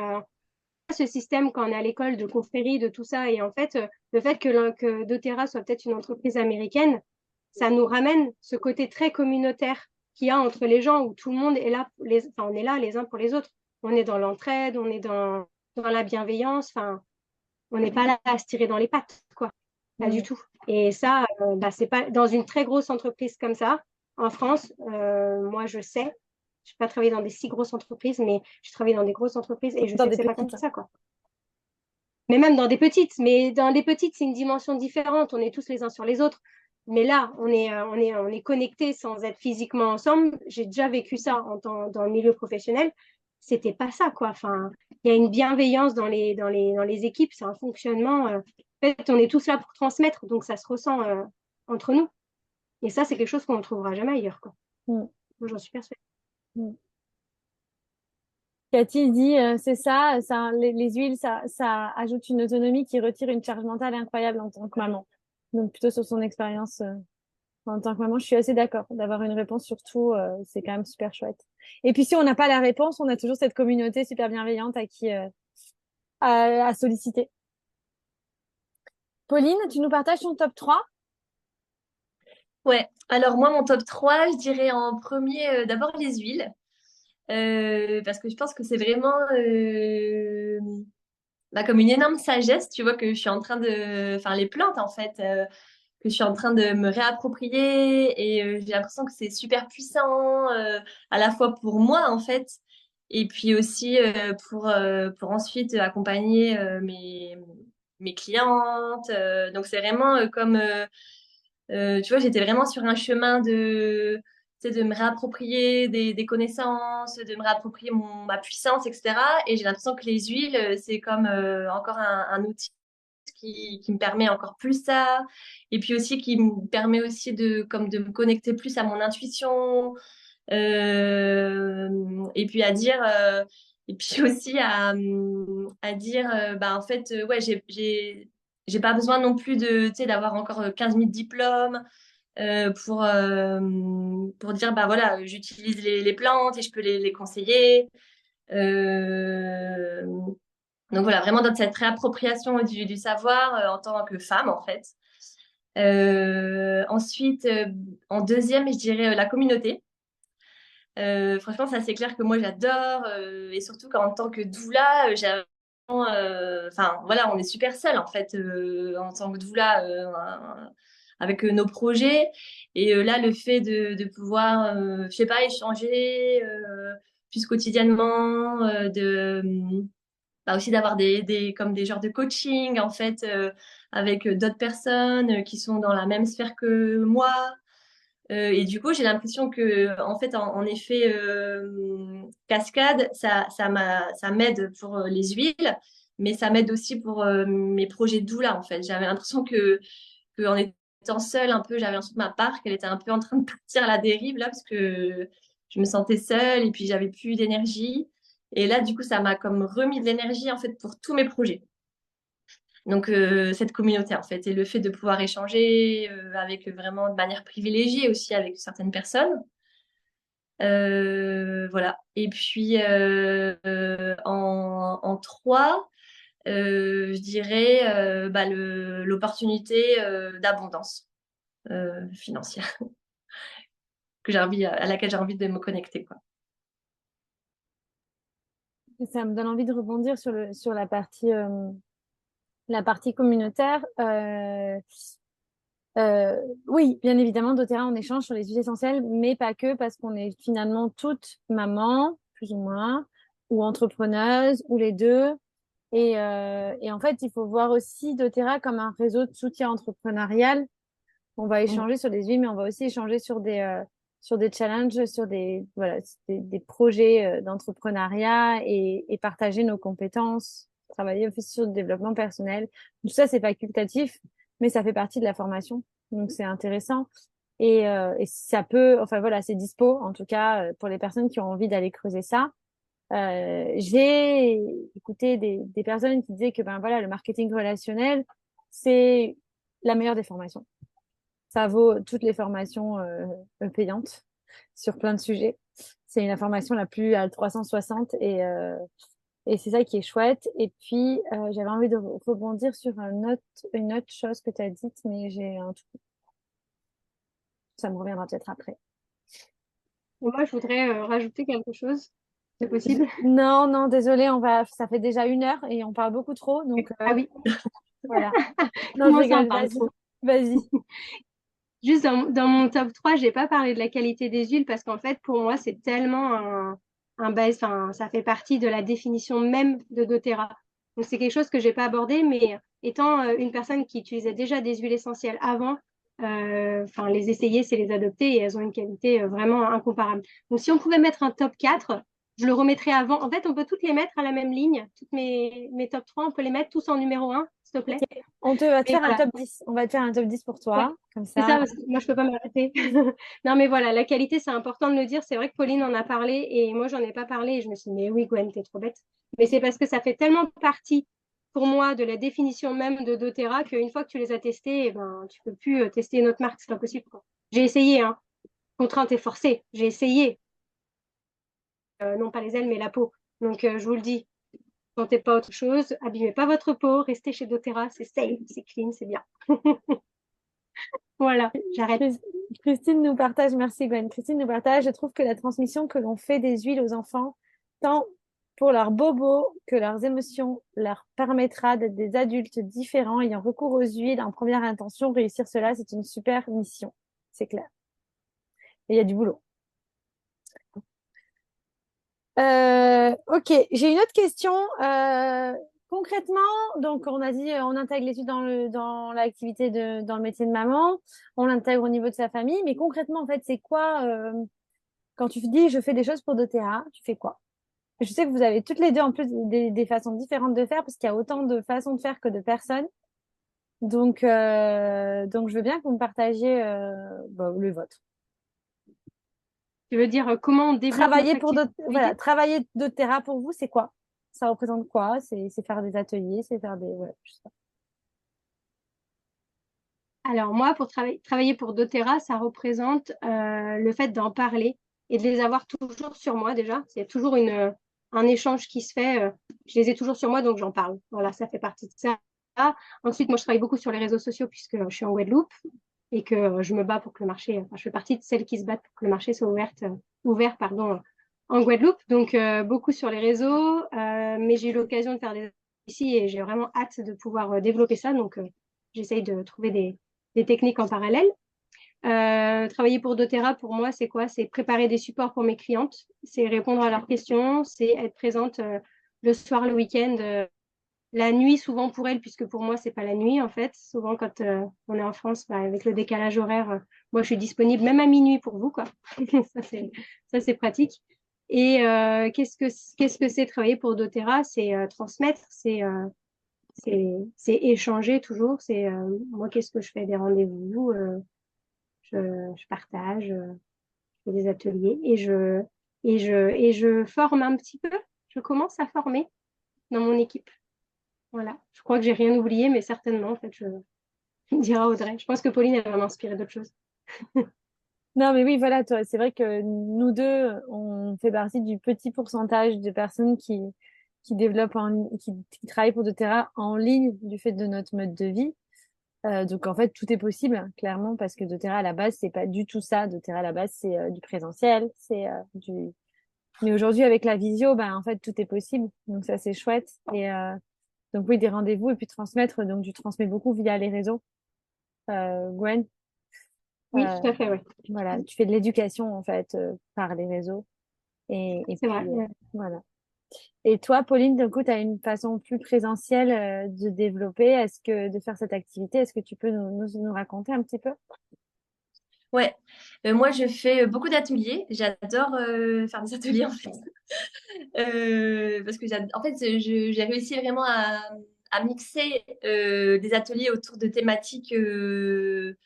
ce système quand on est à l'école de confrérie, de tout ça. Et en fait, le fait que doTERRA soit peut-être une entreprise américaine, ça nous ramène ce côté très communautaire qu'il y a entre les gens où tout le monde est là, enfin, on est là les uns pour les autres. On est dans l'entraide, on est dans la bienveillance. Enfin, on n'est pas là à se tirer dans les pattes, quoi. Pas du mm, tout. Et ça, bah, c'est pas dans une très grosse entreprise comme ça. En France, moi, je sais, je n'ai pas travaillé dans des si grosses entreprises, mais j'ai travaillé dans des grosses entreprises et je dans sais que des c'est pas comme petites. ça, quoi. Mais même dans des petites, mais dans les petites, c'est une dimension différente. On est tous les uns sur les autres. Mais là, on est connectés sans être physiquement ensemble. J'ai déjà vécu ça dans le milieu professionnel. C'était pas ça, quoi. Enfin, il y a une bienveillance dans les équipes. C'est un fonctionnement. En fait, on est tous là pour transmettre, donc ça se ressent entre nous. Et ça, c'est quelque chose qu'on ne trouvera jamais ailleurs, quoi. Mm, Moi, j'en suis persuadée. mm. Cathy dit, c'est ça, les huiles, ça ajoute une autonomie qui retire une charge mentale incroyable en tant que maman. Donc plutôt sur son expérience en tant que maman, je suis assez d'accord. D'avoir une réponse sur tout, c'est quand même super chouette. Et puis si on n'a pas la réponse, on a toujours cette communauté super bienveillante à qui à solliciter. Pauline, tu nous partages ton top 3? Ouais, alors moi, mon top 3 je dirais en premier d'abord les huiles. Parce que je pense que c'est vraiment bah, comme une énorme sagesse, tu vois, que je suis en train de... Enfin, les plantes, en fait, que je suis en train de me réapproprier et j'ai l'impression que c'est super puissant, à la fois pour moi, en fait, et puis aussi pour ensuite accompagner mes clientes. Donc, c'est vraiment tu vois, j'étais vraiment sur un chemin tu sais, de me réapproprier des connaissances, de me réapproprier ma puissance, etc. Et j'ai l'impression que les huiles, c'est comme encore un outil qui me permet encore plus ça. Et puis aussi qui me permet aussi comme de me connecter plus à mon intuition. Et puis à dire... et puis aussi à dire, bah, en fait, ouais, j'ai pas besoin non plus tu sais, d'avoir encore 15 000 diplômes pour dire, bah voilà, j'utilise les plantes et je peux les conseiller. Euh, donc voilà, vraiment dans cette réappropriation du savoir en tant que femme, en fait. Ensuite, en deuxième, je dirais la communauté. Franchement, ça c'est clair que moi j'adore, et surtout qu'en tant que doula, j'ai enfin voilà, on est super seul en fait en tant que doula avec nos projets. Et là, le fait de pouvoir, je sais pas, échanger plus quotidiennement, bah aussi d'avoir comme des genres de coaching en fait avec d'autres personnes qui sont dans la même sphère que moi. Et du coup, j'ai l'impression que, en fait, en effet, cascade, ça m'aide pour les huiles, mais ça m'aide aussi pour mes projets de doula, en fait. J'avais l'impression que en étant seule, un peu, j'avais l'impression de ma part qu'elle était un peu en train de partir à la dérive, là, parce que je me sentais seule et puis j'avais plus d'énergie. Et là, du coup, ça m'a comme remis de l'énergie en fait pour tous mes projets. Donc, cette communauté, en fait, et le fait de pouvoir échanger avec vraiment de manière privilégiée aussi avec certaines personnes. Voilà. Et puis, en trois, je dirais l'opportunité d'abondance financière à laquelle j'ai envie de me connecter, quoi. Ça me donne envie de rebondir sur la partie communautaire. Oui, bien évidemment, doTERRA, on échange sur les sujets essentiels, mais pas que, parce qu'on est finalement toutes mamans, plus ou moins, ou entrepreneuses, ou les deux. Et en fait, il faut voir aussi doTERRA comme un réseau de soutien entrepreneurial. On va échanger sur des vies, mais on va aussi échanger sur des challenges, voilà, des projets d'entrepreneuriat et partager nos compétences, travailler aussi sur le développement personnel. Tout ça, c'est facultatif, mais ça fait partie de la formation. Donc, c'est intéressant. Et ça peut, enfin voilà, c'est dispo, en tout cas, pour les personnes qui ont envie d'aller creuser ça. J'ai écouté des personnes qui disaient que ben voilà, le marketing relationnel, c'est la meilleure des formations. Ça vaut toutes les formations payantes sur plein de sujets. C'est la formation la plus à 360 et c'est ça qui est chouette. Et puis, j'avais envie de rebondir sur une autre chose que tu as dite, mais ça me reviendra peut-être après. Et moi, je voudrais rajouter quelque chose. C'est possible? Non, non, désolé, ça fait déjà 1 heure et on parle beaucoup trop, donc Ah oui, voilà. Non, je comment ça, on rigole, parle vas-y, trop? vas-y. Juste dans mon top 3, j'ai pas parlé de la qualité des huiles parce qu'en fait, pour moi, c'est tellement un base, enfin, ça fait partie de la définition même de doTERRA. Donc, c'est quelque chose que j'ai pas abordé, mais étant une personne qui utilisait déjà des huiles essentielles avant, enfin, les essayer, c'est les adopter et elles ont une qualité vraiment incomparable. Donc, si on pouvait mettre un top 4, je le remettrais avant. En fait, on peut toutes les mettre à la même ligne. Toutes mes top 3, on peut les mettre tous en numéro 1, s'il te Ok, plaît. va te Mais faire un voilà. top 10. On va te faire un top 10 pour Ouais, toi, comme c'est ça, ça. parce que moi je peux pas m'arrêter. Non mais voilà, la qualité c'est important de le dire. C'est vrai que Pauline en a parlé et moi j'en ai pas parlé et je me suis dit mais oui Gwen, t'es trop bête. Mais c'est parce que ça fait tellement partie pour moi de la définition même de doTERRA qu'une fois que tu les as testés, eh ben, tu peux plus tester une autre marque, c'est pas possible, quoi. J'ai essayé, hein, contrainte et forcée, j'ai essayé, non pas les ailes mais la peau. Donc je vous le dis, tentez pas autre chose, abîmez pas votre peau, restez chez doTERRA, c'est safe, c'est clean, c'est bien. Voilà, j'arrête. Chris- Christine nous partage, merci Gwen. Christine nous partage, je trouve que la transmission que l'on fait des huiles aux enfants, tant pour leurs bobos que leurs émotions, leur permettra d'être des adultes différents ayant recours aux huiles en première intention. Réussir cela, c'est une super mission. C'est clair. Et il y a du boulot. Ok, j'ai une autre question. Concrètement, donc on a dit on intègre l'étude dans l'activité dans le métier de maman, on l'intègre au niveau de sa famille, mais concrètement en fait c'est quoi quand tu dis je fais des choses pour doTERRA, tu fais quoi? Je sais que vous avez toutes les deux en plus des façons différentes de faire parce qu'il y a autant de façons de faire que de personnes. Donc je veux bien que vous me partagiez le vôtre. Tu veux dire comment on développe notre activité? Travailler doTERRA pour vous, c'est quoi? Ça représente quoi? C'est faire des ateliers, c'est faire des, ouais, je sais pas. Alors moi, pour travailler pour doTERRA, ça représente le fait d'en parler et de les avoir toujours sur moi déjà. Il y a toujours un échange qui se fait. Je les ai toujours sur moi, donc j'en parle. Voilà, ça fait partie de ça. Ensuite, moi, je travaille beaucoup sur les réseaux sociaux puisque je suis en Guadeloupe et que je me bats pour que le marché, enfin, je fais partie de celles qui se battent pour que le marché soit ouvert, pardon, en Guadeloupe. Donc, beaucoup sur les réseaux, mais j'ai eu l'occasion de faire des ici et j'ai vraiment hâte de pouvoir développer ça. Donc, j'essaye de trouver des techniques en parallèle. Travailler pour doTERRA, pour moi, c'est quoi? C'est préparer des supports pour mes clientes, c'est répondre à leurs questions, c'est être présente le soir, le week-end, la nuit souvent pour elles, puisque pour moi, c'est pas la nuit en fait. Souvent, quand on est en France, bah, avec le décalage horaire, moi, je suis disponible même à minuit pour vous, quoi. Ça, c'est pratique. Et qu'est-ce que c'est travailler pour doTERRA? C'est transmettre, c'est échanger toujours. C'est moi, qu'est-ce que je fais des rendez-vous, je partage, fais des ateliers et je forme un petit peu. Je commence à former dans mon équipe. Voilà. Je crois que j'ai rien oublié, mais certainement, en fait, je me dira Audrey. Je pense que Pauline, elle va m'inspirer d'autres choses. Non, mais oui, voilà, toi, c'est vrai que nous deux, on fait partie du petit pourcentage de personnes qui développent qui travaillent pour doTERRA en ligne du fait de notre mode de vie. Donc en fait, tout est possible, hein, clairement, parce que doTERRA à la base, c'est pas du tout ça. doTERRA à la base, c'est du présentiel, du. Mais aujourd'hui, avec la visio, ben en fait, tout est possible. Donc ça, c'est chouette. Et donc oui, des rendez-vous et puis transmettre. Donc tu transmets beaucoup via les réseaux, Gwen. Oui, tout à fait, oui. Voilà, tu fais de l'éducation en fait par les réseaux. Et C'est puis vrai. Ouais. voilà. Et toi, Pauline, du coup, tu as une façon plus présentielle de développer, de faire cette activité. Est-ce que tu peux nous raconter un petit peu? Ouais, moi je fais beaucoup d'ateliers. J'adore faire des ateliers en fait. Parce que en fait, j'ai réussi vraiment à mixer des ateliers autour de thématiques de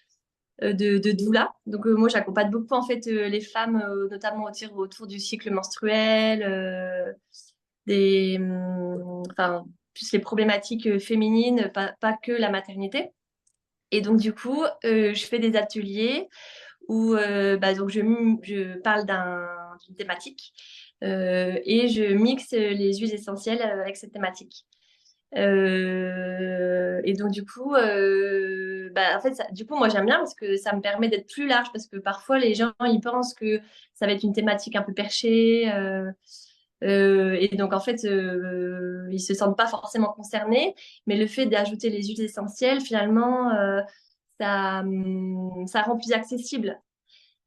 doula. Donc moi j'accompagne beaucoup en fait les femmes, notamment autour du cycle menstruel, enfin plus les problématiques féminines, pas que la maternité. Et donc du coup, je fais des ateliers où bah, donc je parle d'une thématique et je mixe les huiles essentielles avec cette thématique. Et donc du coup, bah, en fait, du coup, moi j'aime bien parce que ça me permet d'être plus large parce que parfois les gens ils pensent que ça va être une thématique un peu perchée. Et donc en fait, ils se sentent pas forcément concernés, mais le fait d'ajouter les huiles essentielles, finalement, ça rend plus accessible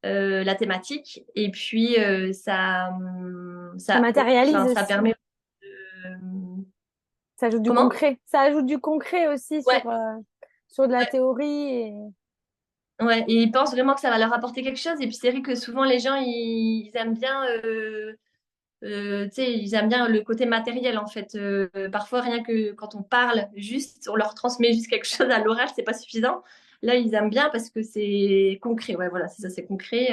la thématique. Et puis, Ça matérialise enfin, ça aussi. permet. Ça ajoute du Comment? concret. Ça ajoute du concret aussi Ouais, sur de la ouais, théorie. ouais. Et ils pensent vraiment que ça va leur apporter quelque chose. Et puis, c'est vrai que souvent, les gens, ils aiment bien. Tu sais, ils aiment bien le côté matériel en fait. Parfois, rien que quand on parle juste, on leur transmet juste quelque chose à l'oral, c'est pas suffisant. Là, ils aiment bien parce que c'est concret. Ouais, voilà, c'est ça, c'est concret.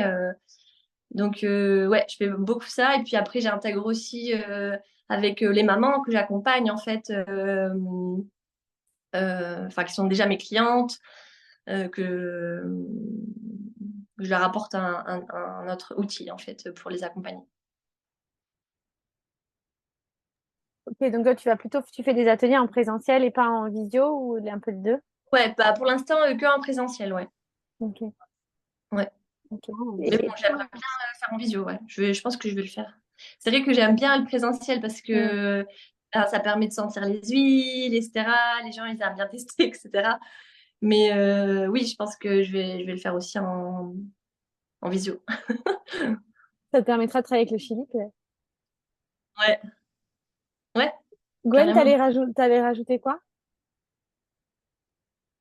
Donc, ouais, je fais beaucoup ça. Et puis après, j'intègre aussi avec les mamans que j'accompagne, en fait, enfin, qui sont déjà mes clientes, que je leur apporte un autre outil, en fait, pour les accompagner. Ok, donc toi, tu fais des ateliers en présentiel et pas en visio ou un peu de deux? Ouais, bah, pour l'instant, que en présentiel, ouais. Ok, Ouais. ok. Mais bon, j'aimerais bien faire en visio, ouais. Je pense que je vais le faire. C'est vrai que j'aime bien le présentiel parce Mm. que ça permet de sentir les huiles, etc. Les gens, ils aiment bien tester, etc. Mais oui, je pense que je vais le faire aussi en visio. Ça te permettra de travailler avec le Philippe. Ouais. Ouais, ouais, Gwen, carrément. t'allais rajouter quoi?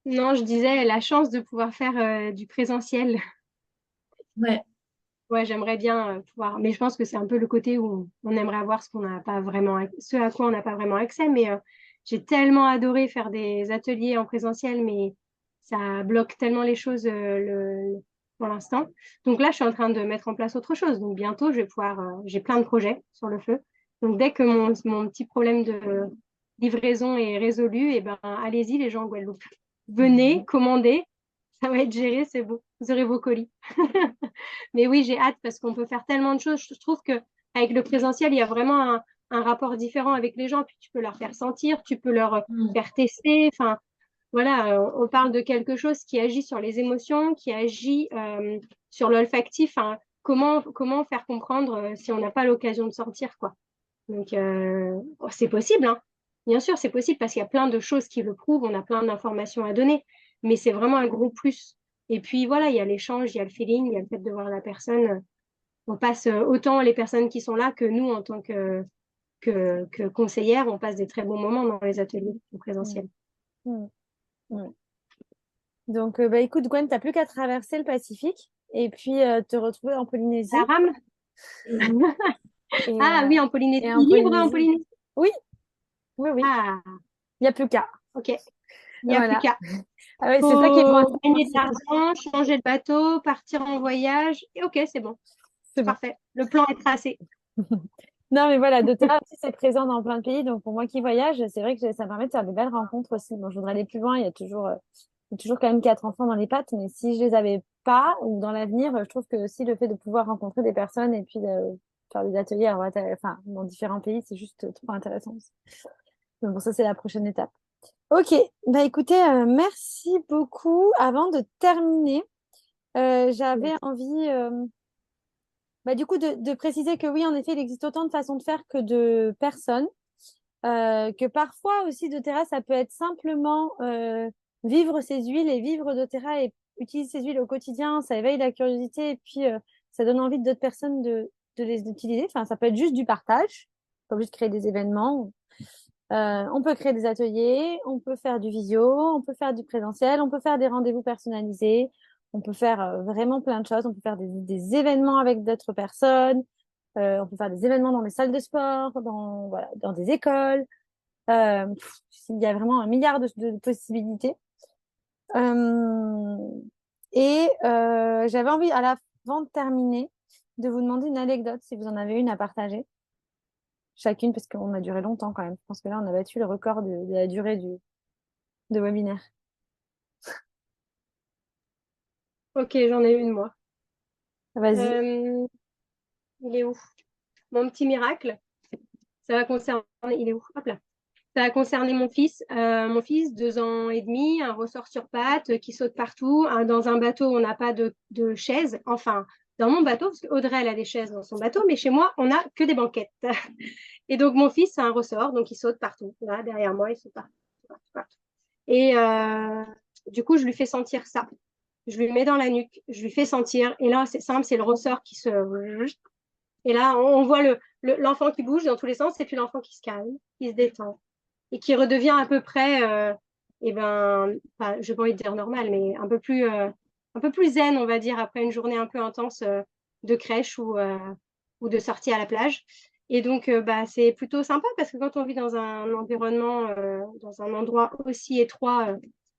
Non, je disais la chance de pouvoir faire du présentiel. Ouais. Ouais, j'aimerais bien pouvoir, mais je pense que c'est un peu le côté où on aimerait avoir ce qu'on n'a pas vraiment, ce à quoi on n'a pas vraiment accès. Mais j'ai tellement adoré faire des ateliers en présentiel, mais ça bloque tellement les choses pour l'instant. Donc là, je suis en train de mettre en place autre chose. Donc bientôt, je vais pouvoir, j'ai plein de projets sur le feu. Donc dès que mon petit problème de livraison est résolu, et ben allez-y les gens en Guadeloupe, venez commander, ça va être géré, c'est bon, vous aurez vos colis. Mais oui, j'ai hâte parce qu'on peut faire tellement de choses. Je trouve que avec le présentiel, il y a vraiment un rapport différent avec les gens. Puis tu peux leur faire sentir, tu peux leur Mm. faire tester. Enfin, voilà, on parle de quelque chose qui agit sur les émotions, qui agit sur l'olfactif. Enfin, comment faire comprendre si on n'a pas l'occasion de sortir, quoi. Donc, c'est possible, hein. Bien sûr, c'est possible parce qu'il y a plein de choses qui le prouvent. On a plein d'informations à donner, mais c'est vraiment un gros plus. Et puis voilà, il y a l'échange, il y a le feeling, il y a le fait de voir la personne. On passe autant les personnes qui sont là que nous en tant que conseillères, on passe des très bons moments dans les ateliers en Mm. présentiel. Mm. Mm. Donc, bah, écoute, Gwen, t'as plus qu'à traverser le Pacifique et puis te retrouver en La Polynésie. rame? Et, Ah euh, oui, en Polynésie. et en Il livre en Polynésie. Polynésie. Oui, oui, oui. Ah, Il n'y a plus qu'à. ok. Il n'y a plus Voilà. qu'à. Ah ouais, c'est ça qui est bon. Faut gagner de l'argent, changer de bateau, partir en voyage. Et ok, c'est bon. C'est bon. parfait. Le plan est tracé. Non, mais voilà, doTERRA aussi, c'est présent dans plein de pays. Donc, pour moi qui voyage, c'est vrai que ça me permet de faire de belles rencontres aussi. Bon, je voudrais aller plus loin. Il y a toujours quand même 4 enfants dans les pattes. Mais si je les avais pas, ou dans l'avenir, je trouve que aussi le fait de pouvoir rencontrer des personnes et puis de faire des ateliers enfin, dans différents pays, c'est juste trop intéressant aussi. Donc, bon, ça, c'est la prochaine étape. Ok. Bah, écoutez, merci beaucoup. Avant de terminer, j'avais envie, bah, du coup, de préciser que oui, en effet, il existe autant de façons de faire que de personnes. Que parfois aussi doTERRA, ça peut être simplement vivre ses huiles et vivre doTERRA et utiliser ses huiles au quotidien, ça éveille la curiosité et puis ça donne envie d'autres personnes de les utiliser. Enfin, ça peut être juste du partage, pas juste créer des événements. On peut créer des ateliers, on peut faire du visio, on peut faire du présentiel, on peut faire des rendez-vous personnalisés, on peut faire vraiment plein de choses, on peut faire des événements avec d'autres personnes. On peut faire des événements dans des salles de sport, voilà, dans des écoles. Il y a vraiment un milliard de possibilités. Euh, J'avais envie, avant de terminer, de vous demander une anecdote, si vous en avez une à partager, chacune, parce qu'on a duré longtemps quand même. Je pense que là, on a battu le record de la durée de webinaire. Ok, j'en ai une, moi. Vas-y. Il est où? Mon petit miracle. Ça va concerner. Il est où? Hop là. Ça a concerné mon fils. Mon fils, 2 ans et demi, un ressort sur pattes qui saute partout. Dans un bateau, on n'a pas de chaise. Enfin, dans mon bateau, parce qu'Audrey, elle a des chaises dans son bateau, mais chez moi, on n'a que des banquettes. Et donc, mon fils a un ressort, donc il saute partout. Là, derrière moi, il saute partout. Partout, partout. Et du coup, je lui fais sentir ça. Je lui mets dans la nuque, je lui fais sentir. Et là, c'est simple, c'est le ressort qui se... Et là, on voit l'enfant qui bouge dans tous les sens, et puis l'enfant qui se calme, qui se détend et qui redevient à peu près, enfin, je n'ai pas envie de dire normal, mais un peu plus zen, on va dire, après une journée un peu intense de crèche ou de sortie à la plage. Et donc, c'est plutôt sympa parce que quand on vit dans un environnement, dans un endroit aussi étroit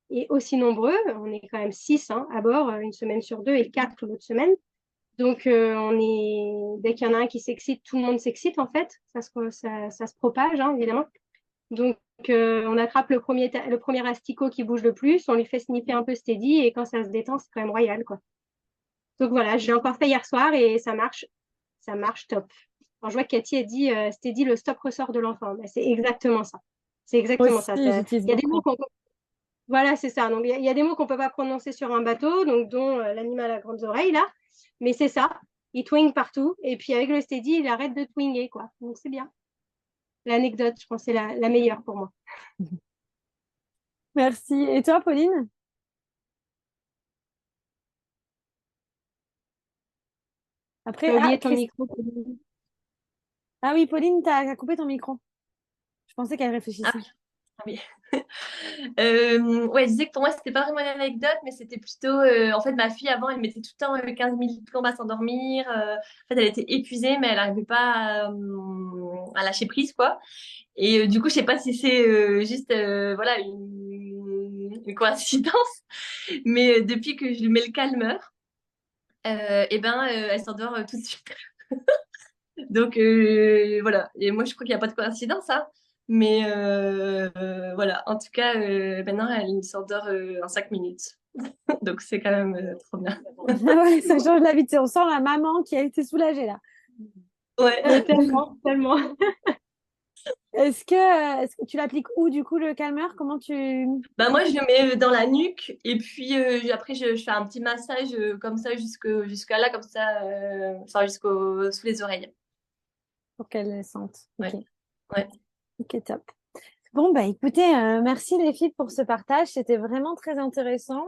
et aussi nombreux, on est quand même 6 à bord, une semaine sur 2 et 4 l'autre semaine. Donc, dès qu'il y en a un qui s'excite, tout le monde s'excite en fait. Ça se propage, évidemment. Donc, on attrape le premier asticot qui bouge le plus, on lui fait sniffer un peu steady et quand ça se détend, c'est quand même royal, quoi. Donc voilà, je l'ai encore fait hier soir et ça marche top. Alors, je vois que Cathy a dit steady, le stop ressort de l'enfant. Ben, c'est exactement ça. C'est Moi exactement ça. aussi, j'utilise Il y a des mots beaucoup. voilà, c'est ça. Donc, il y a des mots qu'on peut pas prononcer sur un bateau, donc dont l'animal à grandes oreilles là. Mais c'est ça. Il twing partout et puis avec le steady, il arrête de twinger, quoi. Donc c'est bien. L'anecdote, je pense, c'est la meilleure pour moi. Merci. Et toi, Pauline? Tu Après, as oublié ton micro. Ah oui, Pauline, t'as coupé ton micro. Je pensais qu'elle Ah réfléchissait. oui. Ah oui. Ouais, je disais que pour moi, c'était pas vraiment une anecdote, mais c'était plutôt. En fait, ma fille, avant, elle mettait tout le temps 15 minutes plombes à s'endormir. En fait, elle était épuisée, mais elle n'arrivait pas à lâcher prise, quoi. Et du coup, je sais pas si c'est juste voilà, une coïncidence, mais depuis que je lui mets le calmeur, elle s'endort tout de suite. Donc voilà, et moi je crois qu'il n'y a pas de coïncidence, hein. Mais voilà, en tout cas, maintenant elle s'endort en 5 minutes. Donc c'est quand même trop bien. Ouais, ça change la vie. On sent la maman qui a été soulagée là. Mais Ouais. tellement, tellement. Est-ce que tu l'appliques où du coup le calmeur? Comment tu... Bah moi je le mets dans la nuque et puis après je fais un petit massage comme ça jusqu'à là, comme ça, enfin sous les oreilles. Pour qu'elle sente. Ok, Ouais, ouais. ok, top. Bon, bah écoutez, merci les filles pour ce partage. C'était vraiment très intéressant.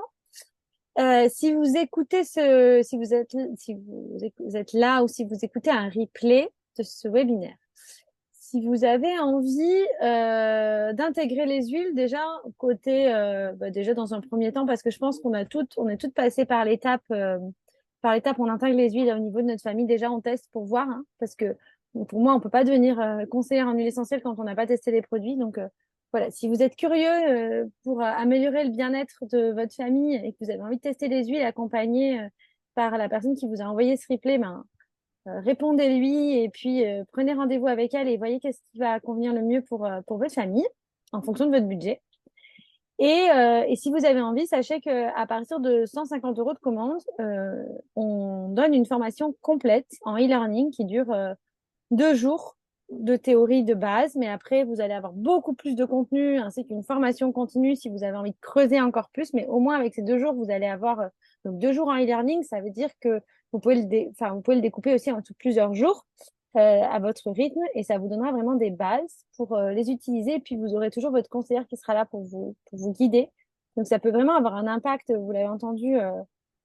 Si vous écoutez vous êtes là ou si vous écoutez un replay de ce webinaire, si vous avez envie d'intégrer les huiles déjà déjà dans un premier temps, parce que je pense on est toutes passées par l'étape on intègre les huiles au niveau de notre famille. Déjà, on teste pour voir, hein, parce que pour moi, on peut pas devenir conseillère en huile essentielle quand on n'a pas testé les produits. Donc voilà, si vous êtes curieux pour améliorer le bien-être de votre famille et que vous avez envie de tester les huiles accompagnées par la personne qui vous a envoyé ce replay, ben répondez-lui et puis prenez rendez-vous avec elle et voyez qu'est-ce qui va convenir le mieux pour votre famille en fonction de votre budget. Et si vous avez envie, sachez qu'à partir de 150 euros de commande, on donne une formation complète en e-learning qui dure 2 jours de théorie de base, mais après, vous allez avoir beaucoup plus de contenu, ainsi qu'une formation continue si vous avez envie de creuser encore plus. Mais au moins, avec ces 2 jours, vous allez avoir donc 2 jours en e-learning. Ça veut dire que vous pouvez le découper aussi en plusieurs jours à votre rythme et ça vous donnera vraiment des bases pour les utiliser. Et puis, vous aurez toujours votre conseillère qui sera là pour vous guider. Donc, ça peut vraiment avoir un impact, vous l'avez entendu,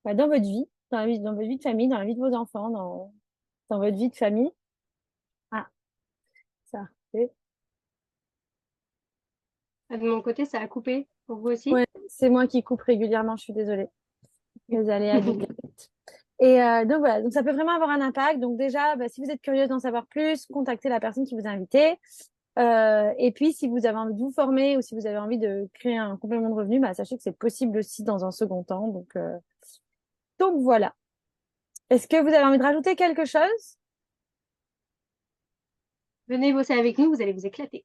dans votre vie, dans votre vie de famille, dans la vie de vos enfants, dans votre vie de famille. Ah, ça. De mon côté, ça a coupé. Pour vous aussi? Ouais, c'est moi qui coupe régulièrement, je suis désolée. Les aléas du direct. Et donc voilà, donc ça peut vraiment avoir un impact. Donc déjà, si vous êtes curieuse d'en savoir plus, contactez la personne qui vous a invité. Et puis, si vous avez envie de vous former ou si vous avez envie de créer un complément de revenu, sachez que c'est possible aussi dans un second temps. Donc voilà. Est-ce que vous avez envie de rajouter quelque chose? Venez bosser avec nous, vous allez vous éclater.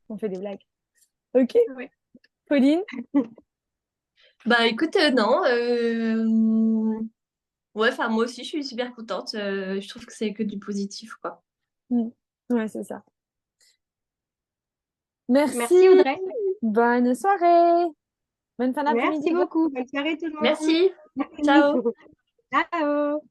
On fait des blagues. Ok. Ouais. Pauline? Bah écoute, non. Ouais, enfin moi aussi, je suis super contente. Je trouve que c'est que du positif, quoi. Ouais, c'est ça. Merci Merci. Audrey. Bonne soirée. Bonne fin d'après-midi. Merci beaucoup. Bonne soirée tout le monde. Merci. Merci. Ciao. Ciao.